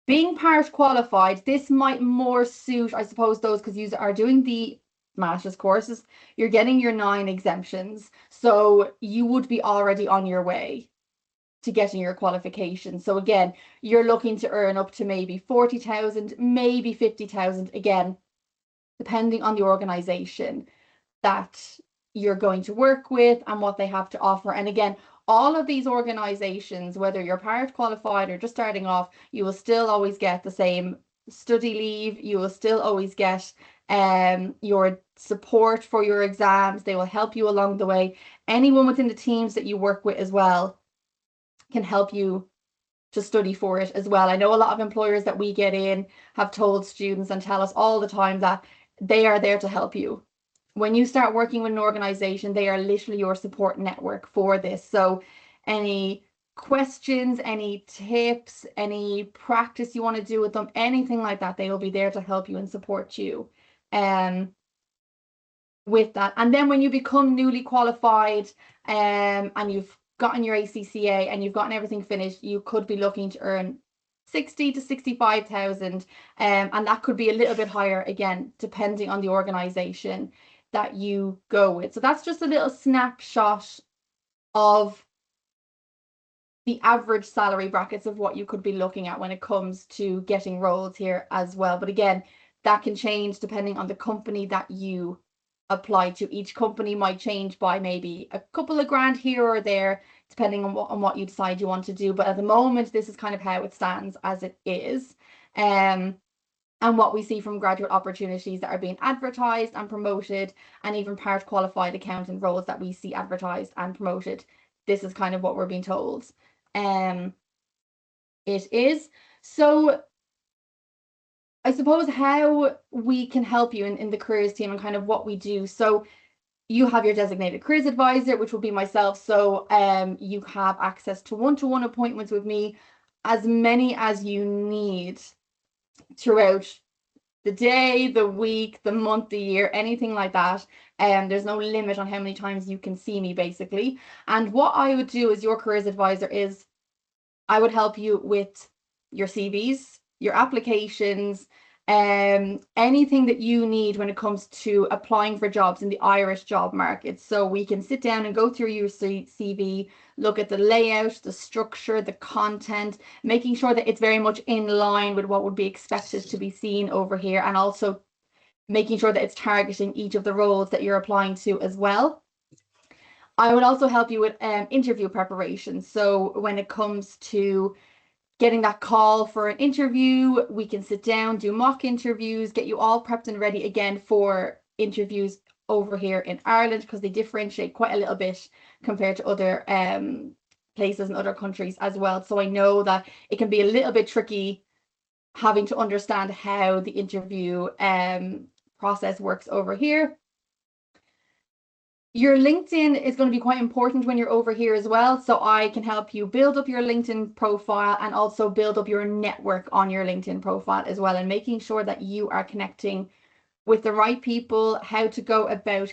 S4: Being part qualified, this might more suit, I suppose, those, because you are doing the master's courses, you're getting your 9 exemptions. So you would be already on your way to getting your qualification. So again, you're looking to earn up to maybe 40,000, maybe 50,000, again, depending on the organization that you're going to work with and what they have to offer. And again, all of these organizations, whether you're part qualified or just starting off, you will still always get the same study leave. You will still always get your support for your exams. They will help you along the way. Anyone within the teams that you work with as well can help you to study for it as well. I know a lot of employers that we get in have told students and tell us all the time that they are there to help you. When you start working with an organization, they are literally your support network for this. So any questions, any tips, any practice you want to do with them, anything like that, they will be there to help you and support you with that. And then when you become newly qualified and you've gotten your ACCA and you've gotten everything finished, you could be looking to earn 60 to 65,000, and that could be a little bit higher, again, depending on the organization that you go with. So that's just a little snapshot of the average salary brackets of what you could be looking at when it comes to getting roles here as well. But again, that can change depending on the company that you apply to. Each company might change by maybe a couple of grand here or there, depending on what you decide you want to do. But at the moment, this is kind of how it stands as it is. And what we see from graduate opportunities that are being advertised and promoted, and even part qualified accountant roles that we see advertised and promoted. This is kind of what we're being told. It is. So I suppose how we can help you in the careers team and kind of what we do. So you have your designated careers advisor, which will be myself. So you have access to one-to-one appointments with me, as many as you need throughout the day, the week, the month, the year, anything like that. There's no limit on how many times you can see me, basically. And what I would do as your careers advisor is I would help you with your CVs, your applications, anything that you need when it comes to applying for jobs in the Irish job market. So we can sit down and go through your CV, look at the layout, the structure, the content, making sure that it's very much in line with what would be expected to be seen over here, and also making sure that it's targeting each of the roles that you're applying to as well. I would also help you with interview preparation. So when it comes to getting that call for an interview, we can sit down, do mock interviews, get you all prepped and ready again for interviews over here in Ireland, because they differentiate quite a little bit compared to other places and other countries as well. So I know that it can be a little bit tricky having to understand how the interview process works over here. Your LinkedIn is going to be quite important when you're over here as well. So I can help you build up your LinkedIn profile and also build up your network on your LinkedIn profile as well, and making sure that you are connecting with the right people, how to go about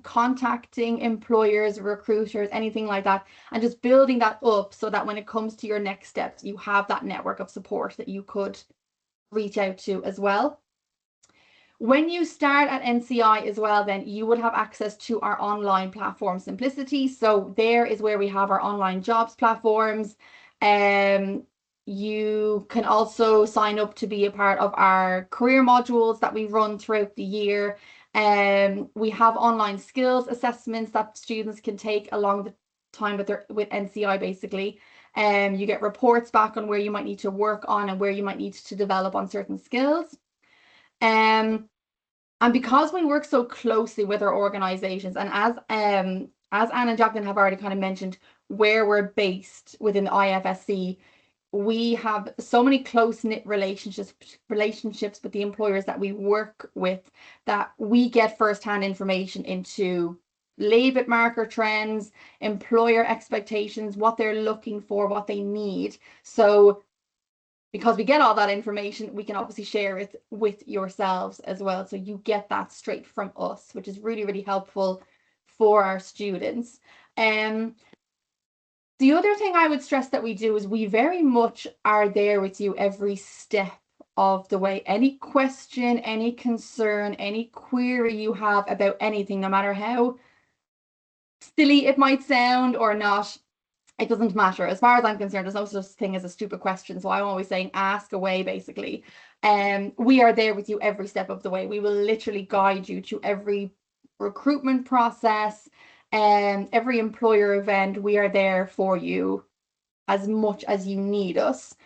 S4: contacting employers, recruiters, anything like that, and just building that up so that when it comes to your next steps, you have that network of support that you could reach out to as well. When you start at NCI as well, then you would have access to our online platform, Simplicity. So there is where we have our online jobs platforms. You can also sign up to be a part of our career modules that we run throughout the year. We have online skills assessments that students can take along the time with NCI, basically. You get reports back on where you might need to work on and where you might need to develop on certain skills. And because we work so closely with our organizations, and as Anne and Jacqueline have already kind of mentioned, where we're based within the IFSC, we have so many close-knit relationships with the employers that we work with, that we get first-hand information into labor market trends, employer expectations, what they're looking for, what they need. So because we get all that information, we can obviously share it with yourselves as well. So you get that straight from us, which is really, really helpful for our students. The other thing I would stress that we do is we very much are there with you every step of the way. Any question, any concern, any query you have about anything, no matter how silly it might sound or not, it doesn't matter. As far as I'm concerned, there's no such thing as a stupid question. So I'm always saying, ask away, basically. We are there with you every step of the way. We will literally guide you to every recruitment process and every employer event. We are there for you as much as you need us.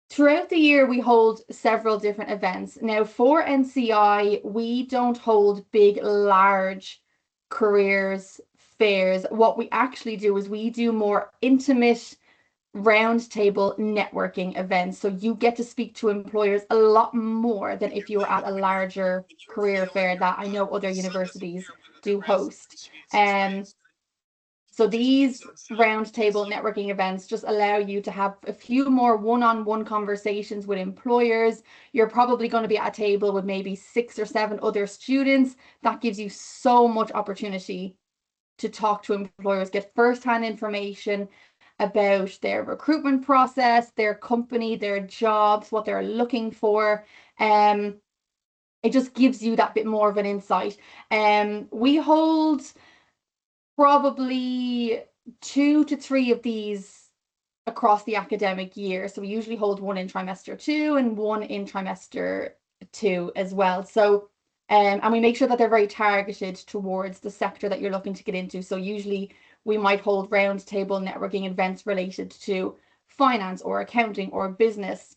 S4: Throughout the year, we hold several different events. Now, for NCI, we don't hold big, large careers fairs. What we actually do is we do more intimate roundtable networking events. So you get to speak to employers a lot more than if you were at a larger career fair that I know other universities do host. So these roundtable networking events just allow you to have a few more one-on-one conversations with employers. You're probably going to be at a table with maybe 6 or 7 other students. That gives you so much opportunity to talk to employers, get first-hand information about their recruitment process, their company, their jobs, what they're looking for. It just gives you that bit more of an insight. We hold probably 2 to 3 of these across the academic year. So we usually hold one in trimester 2 and one in trimester 2 as well. So And we make sure that they're very targeted towards the sector that you're looking to get into. So usually we might hold roundtable networking events related to finance or accounting or business.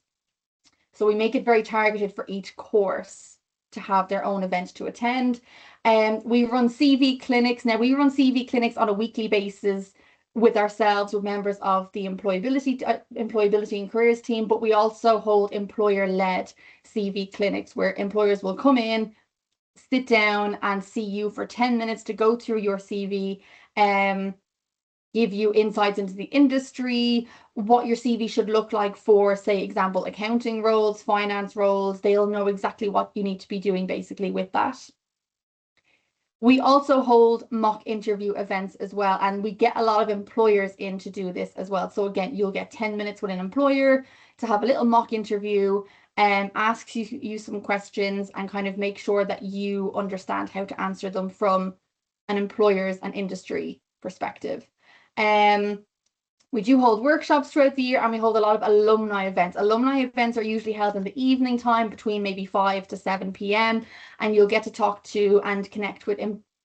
S4: So we make it very targeted for each course to have their own event to attend. And we run CV clinics. Now we run CV clinics on a weekly basis with ourselves, with members of the employability and careers team, but we also hold employer-led CV clinics where employers will come in, sit down and see you for 10 minutes to go through your CV, give you insights into the industry, what your CV should look like for, say, example, accounting roles, finance roles. They'll know exactly what you need to be doing basically with that. We also hold mock interview events as well, and we get a lot of employers in to do this as well. So again, you'll get 10 minutes with an employer to have a little mock interview and asks you some questions and kind of make sure that you understand how to answer them from an employer's and industry perspective. We do hold workshops throughout the year, and we hold a lot of alumni events. Alumni events are usually held in the evening time between maybe 5 to 7 p.m. and you'll get to talk to and connect with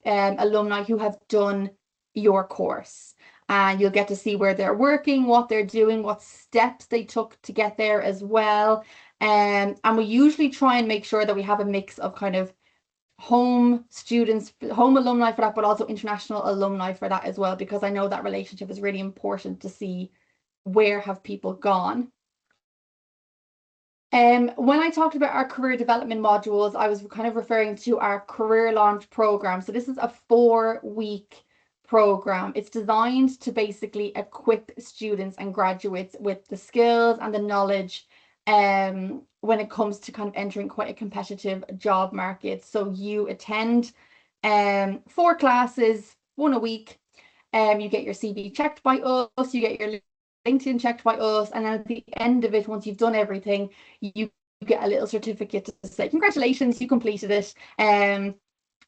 S4: alumni who have done your course. And you'll get to see where they're working, what they're doing, what steps they took to get there as well. And we usually try and make sure that we have a mix of kind of home students, home alumni for that, but also international alumni for that as well, because I know that relationship is really important to see where have people gone. When I talked about our career development modules, I was kind of referring to our career launch program. So this is a 4-week program. It's designed to basically equip students and graduates with the skills and the knowledge when it comes to kind of entering quite a competitive job market. So you attend 4 classes, 1 a week. You get your CV checked by us, you get your LinkedIn checked by us, and then at the end of it, once you've done everything, you get a little certificate to say congratulations, you completed it.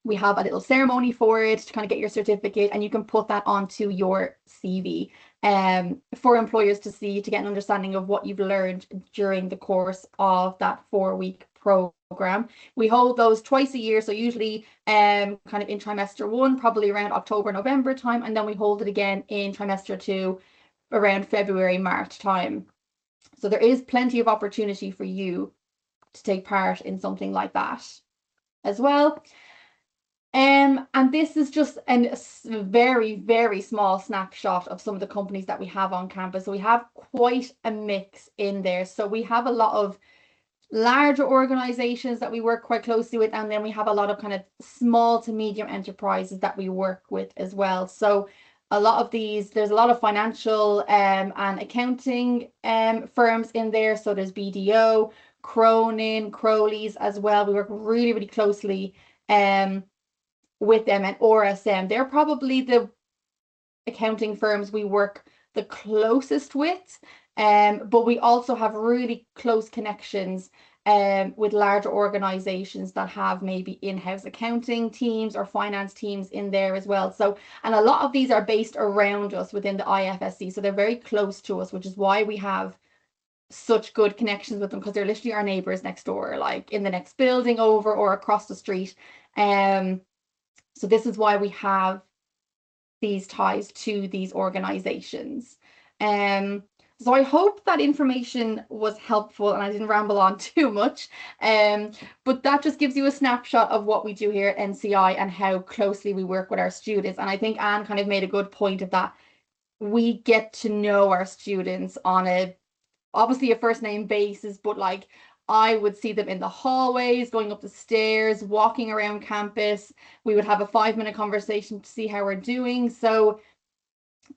S4: We have a little ceremony for it to kind of get your certificate, and you can put that onto your CV for employers to see, to get an understanding of what you've learned during the course of that 4-week program. We hold those twice a year, so usually kind of in trimester 1, probably around October, November time, and then we hold it again in trimester 2 around February, March time. So there is plenty of opportunity for you to take part in something like that as well. And this is just a very, very small snapshot of some of the companies that we have on campus. So we have quite a mix in there. So we have a lot of larger organizations that we work quite closely with, and then we have a lot of kind of small to medium enterprises that we work with as well. So a lot of these, there's a lot of financial and accounting firms in there. So there's BDO, Cronin, Crowley's as well. We work really, really closely with them, and RSM. They're probably the accounting firms we work the closest with. But we also have really close connections with larger organizations that have maybe in-house accounting teams or finance teams in there as well. So, and a lot of these are based around us within the IFSC. So they're very close to us, which is why we have such good connections with them, because they're literally our neighbors next door, like in the next building over or across the street. So this is why we have these ties to these organizations. So I hope that information was helpful and I didn't ramble on too much. But that just gives you a snapshot of what we do here at NCI and how closely we work with our students. And I think Anne kind of made a good point of that. We get to know our students on obviously a first name basis, but like I would see them in the hallways, going up the stairs, walking around campus. We would have a 5-minute conversation to see how we're doing. So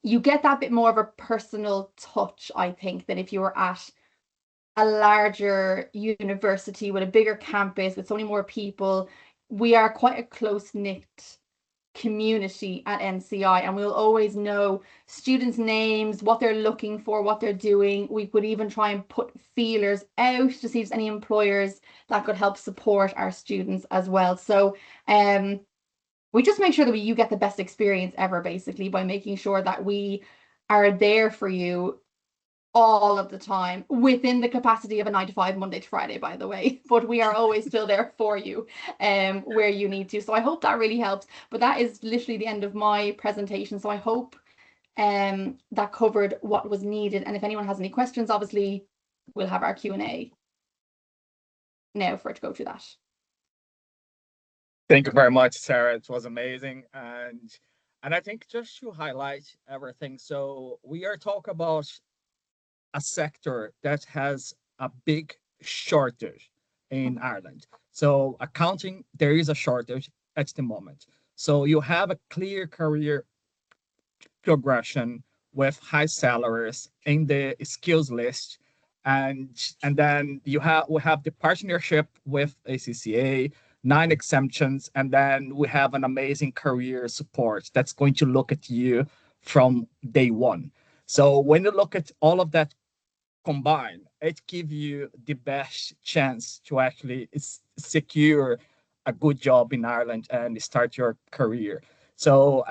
S4: you get that bit more of a personal touch, I think, than if you were at a larger university with a bigger campus, with so many more people. We are quite a close-knit community at NCI, and we'll always know students' names, what they're looking for, what they're doing. We could even try and put feelers out to see if there's any employers that could help support our students as well. So we just make sure that you get the best experience ever, basically, by making sure that we are there for you all of the time, within the capacity of a 9 to 5 Monday to Friday, by the way, but we are always still there for you where you need to. So I hope that really helps. But that is literally the end of my presentation. So I hope that covered what was needed. And if anyone has any questions, obviously we'll have our Q&A now for it to go through that.
S1: Thank you very much, Sarah. It was amazing. And I think just to highlight everything, so we are talking about a sector that has a big shortage in Ireland. So accounting, there is a shortage at the moment. So you have a clear career progression with high salaries in the skills list. And then we have the partnership with ACCA, 9 exemptions, and then we have an amazing career support that's going to look at you from day one. So when you look at all of that combined, it gives you the best chance to actually secure a good job in Ireland and start your career. So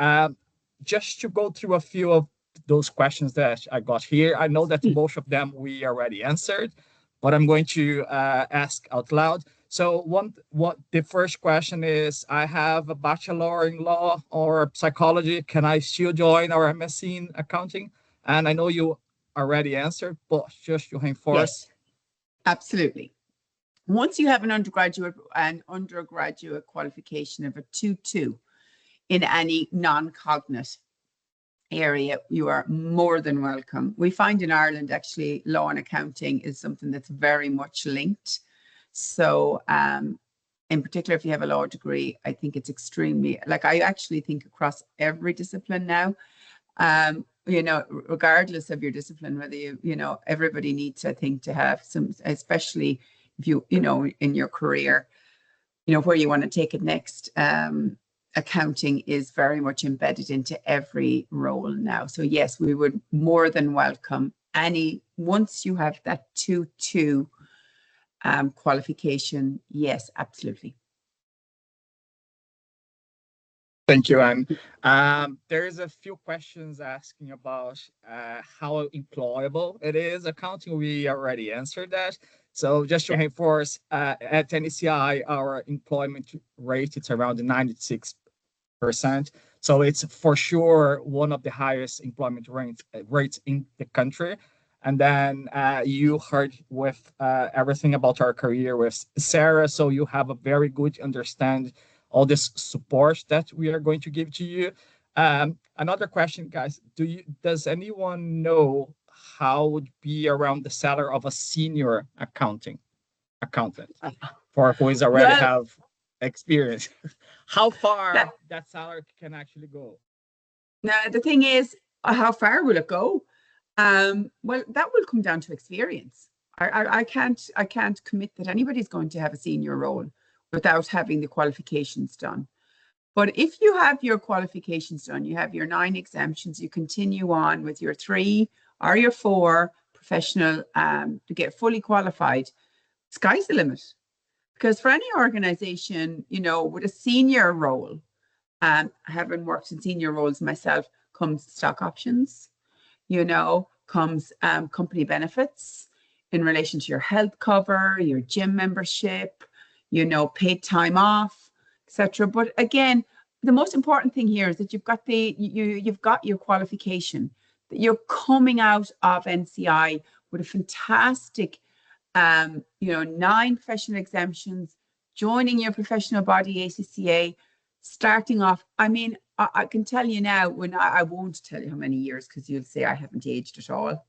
S1: just to go through a few of those questions that I got here, I know that most of them we already answered, but I'm going to ask out loud. So what the first question is, I have a bachelor in law or psychology. Can I still join our MSc in accounting? And I know you already answered, but just to reinforce.
S2: Yes, absolutely. Once you have an undergraduate qualification of a 2-2 in any non-cognate area, you are more than welcome. We find in Ireland, actually, law and accounting is something that's very much linked. So in particular, if you have a law degree, I think it's extremely, like, I actually think across every discipline now, you know, regardless of your discipline, whether you know, everybody needs, I think, to have some, especially if you know, in your career, you know, where you want to take it next. Accounting is very much embedded into every role now. So yes, we would more than welcome any, once you have that 2-2 qualification, yes, absolutely.
S1: Thank you, Anne. There's a few questions asking about how employable it is. Accounting, we already answered that. So just to reinforce, at NCI, our employment rate, it's around 96%. So it's for sure one of the highest employment rates in the country. And then you heard with everything about our career with Sarah, so you have a very good understanding all this support that we are going to give to you. Another question, guys, does anyone know how would be around the salary of a senior accountant for who is already have experience? How far that salary can actually go?
S2: Now, the thing is, how far will it go? Well, that will come down to experience. I can't commit that anybody's going to have a senior role without having the qualifications done. But if you have your qualifications done, you have your 9 exemptions, you continue on with your 3 or your 4 professional to get fully qualified, sky's the limit. Because for any organization, you know, with a senior role, having worked in senior roles myself, comes stock options, you know, comes company benefits in relation to your health cover, your gym membership, you know, paid time off, etc. But again, the most important thing here is that you've got you've got your qualification, that you're coming out of NCI with a fantastic, you know, 9 professional exemptions, joining your professional body ACCA, starting off. I mean, I can tell you now, when I won't tell you how many years, because you'll say I haven't aged at all.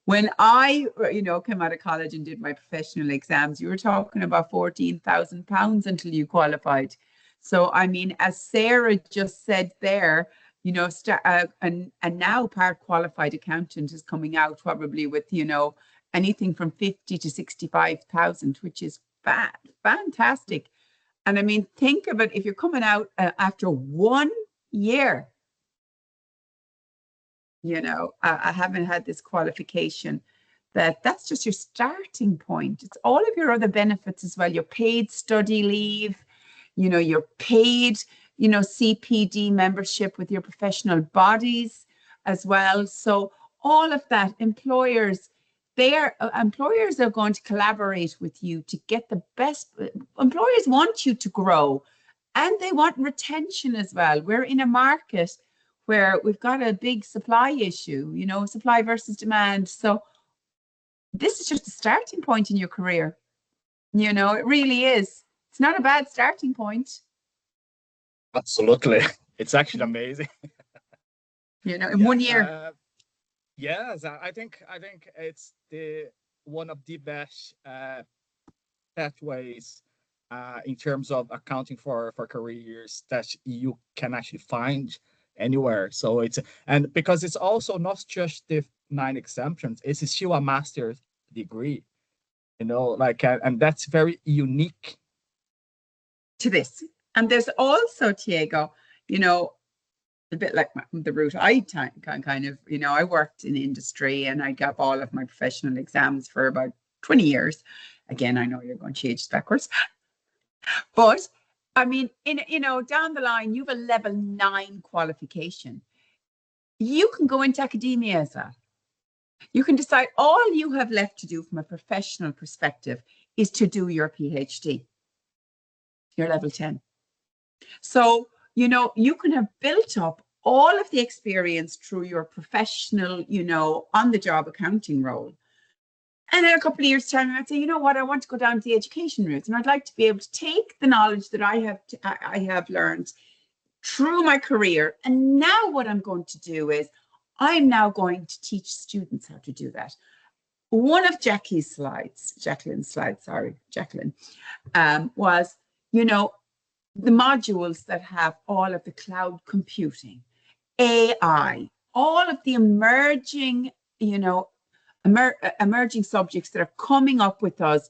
S2: When I, you know, came out of college and did my professional exams, you were talking about £14,000 until you qualified. So, I mean, as Sarah just said there, you know, and now part qualified accountant is coming out probably with, you know, anything from 50 to 65,000, which is fantastic. And I mean, think of it, if you're coming out after 1 year, you know, I haven't had this qualification, that's just your starting point. It's all of your other benefits as well. Your paid study leave, you know, your paid, you know, CPD membership with your professional bodies as well. So all of that, employers are going to collaborate with you to get the best. Employers want you to grow, and they want retention as well. We're in a market where we've got a big supply issue, you know, supply versus demand. So this is just a starting point in your career. You know, it really is. It's not a bad starting point.
S1: Absolutely. It's actually amazing.
S2: You know, in 1 year.
S1: Yes, I think it's the one of the best pathways in terms of accounting for careers that you can actually find anywhere. So it's, and because it's also not just the 9 exemptions, it's still a master's degree, you know, like, and that's very unique
S2: To this. And there's also, Diego, you know, a bit like the route I kind of, you know, I worked in industry and I got all of my professional exams for about 20 years. Again, I know you're going to change backwards. But I mean, you know, down the line, you have a level 9 qualification. You can go into academia as well. You can decide all you have left to do from a professional perspective is to do your PhD, your level 10. So, you know, you can have built up all of the experience through your professional, you know, on the job accounting role. And in a couple of years' time, I'd say, you know what, I want to go down the education route, and I'd like to be able to take the knowledge that I have learned through my career. And now what I'm going to do is I'm now going to teach students how to do that. One of Jacqueline's slides, was, you know, the modules that have all of the cloud computing, AI, all of the emerging, you know, emerging subjects that are coming up with us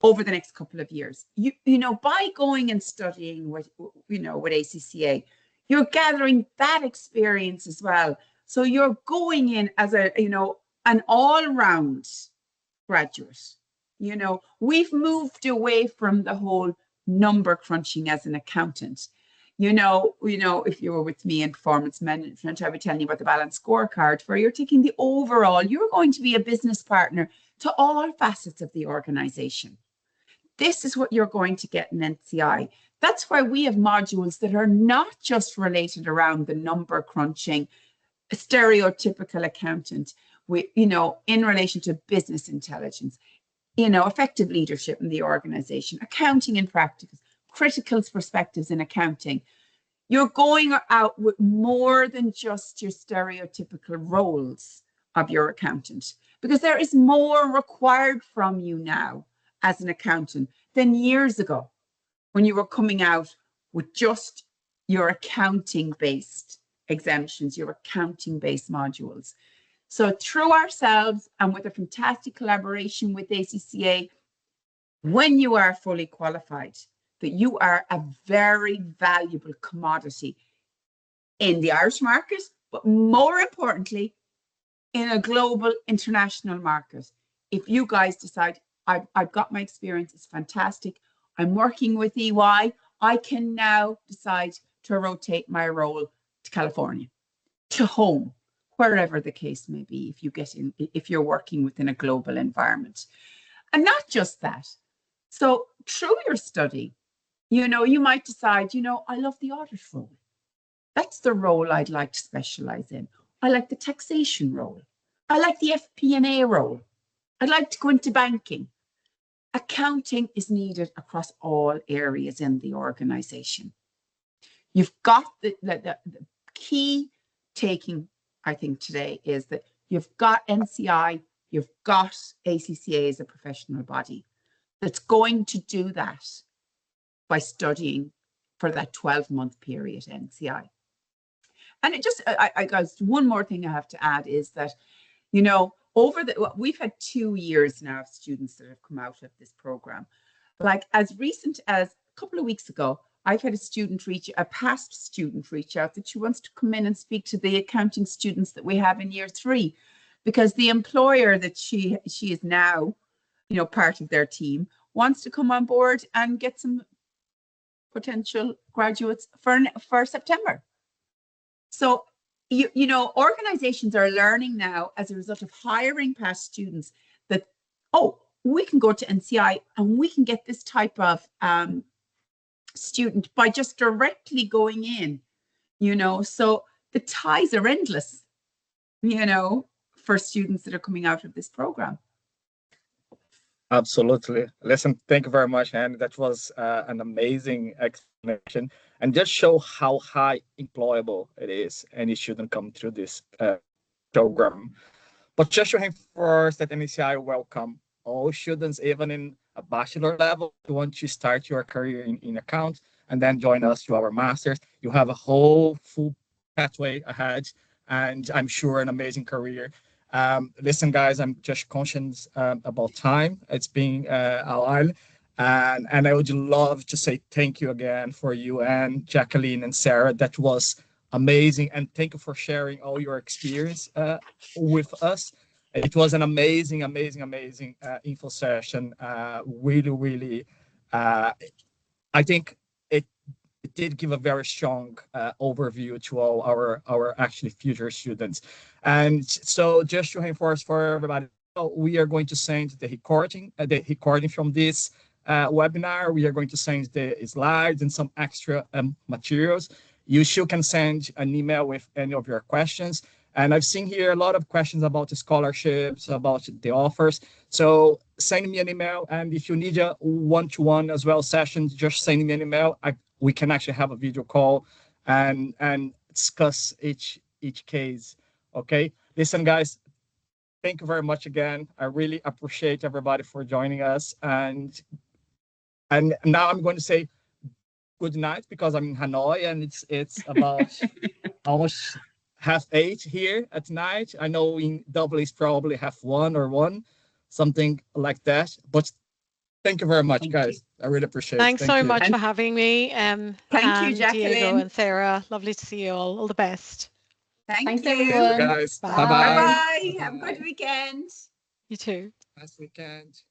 S2: over the next couple of years. You know, by going and studying with, you know, with ACCA, you're gathering that experience as well. So you're going in as a, you know, an all-round graduate. You know, we've moved away from the whole number crunching as an accountant. You know, if you were with me in performance management, I would tell you about the balanced scorecard, where you're taking the overall, you're going to be a business partner to all facets of the organization. This is what you're going to get in NCI. That's why we have modules that are not just related around the number crunching, a stereotypical accountant, you know, in relation to business intelligence, you know, effective leadership in the organization, accounting in practice, critical perspectives in accounting. You're going out with more than just your stereotypical roles of your accountant, because there is more required from you now as an accountant than years ago when you were coming out with just your accounting-based exemptions, your accounting-based modules. So through ourselves and with a fantastic collaboration with ACCA, when you are fully qualified, that you are a very valuable commodity in the Irish market, but more importantly, in a global international market. If you guys decide, I've got my experience, it's fantastic, I'm working with EY, I can now decide to rotate my role to California, to home, wherever the case may be, if you're working within a global environment. And not just that. So through your study, you know, you might decide, you know, I love the audit role. That's the role I'd like to specialize in. I like the taxation role. I like the FP&A role. I'd like to go into banking. Accounting is needed across all areas in the organization. You've got the key taking, I think, today is that you've got NCI, you've got ACCA as a professional body that's going to do that by studying for that 12-month period NCI. And it just, I guess one more thing I have to add is that, you know, we've had 2 years now of students that have come out of this program. Like as recent as a couple of weeks ago, I've had a past student reach out that she wants to come in and speak to the accounting students that we have in year 3, because the employer that she is now, you know, part of their team, wants to come on board and get some potential graduates for September. So you know, organizations are learning now as a result of hiring past students that, oh, we can go to NCI and we can get this type of student by just directly going in, you know. So the ties are endless, you know, for students that are coming out of this program.
S1: Absolutely. Listen, thank you very much, Anne. That was an amazing explanation, and just show how high employable it is. Any student come through this program. But just to reinforce that NCI welcome all students, even in a bachelor level, if you want to start your career in account and then join us to our masters. You have a whole full pathway ahead, and I'm sure an amazing career. Listen, guys, I'm just conscious about time. It's been a while. And I would love to say thank you again for you and Jacqueline and Sarah. That was amazing. And thank you for sharing all your experience with us. It was an amazing, amazing, amazing info session. Really, really, I think it did give a very strong overview to all our actually future students. And so just to reinforce for everybody, we are going to send the recording from this webinar. We are going to send the slides and some extra materials. You still can send an email with any of your questions. And I've seen here a lot of questions about the scholarships, about the offers. So send me an email. And if you need a one-to-one as well session, just send me an email. We can actually have a video call and discuss each case. Okay. Listen, guys, thank you very much again. I really appreciate everybody for joining us. And now I'm going to say good night because I'm in Hanoi and it's about almost 7:30 here at night. I know in Dublin it's probably 1:30 or 1, something like that. But thank you very much, guys. I really appreciate it.
S3: Thanks so much for having me.
S2: Thank you, Jacqueline.
S3: Diego and Sarah. Lovely to see you all. All the best.
S4: Thanks,
S2: you.
S4: everyone.
S1: Guys.
S3: Bye.
S1: Bye-bye.
S2: Bye-bye. Have a good weekend.
S3: You too.
S1: Nice weekend.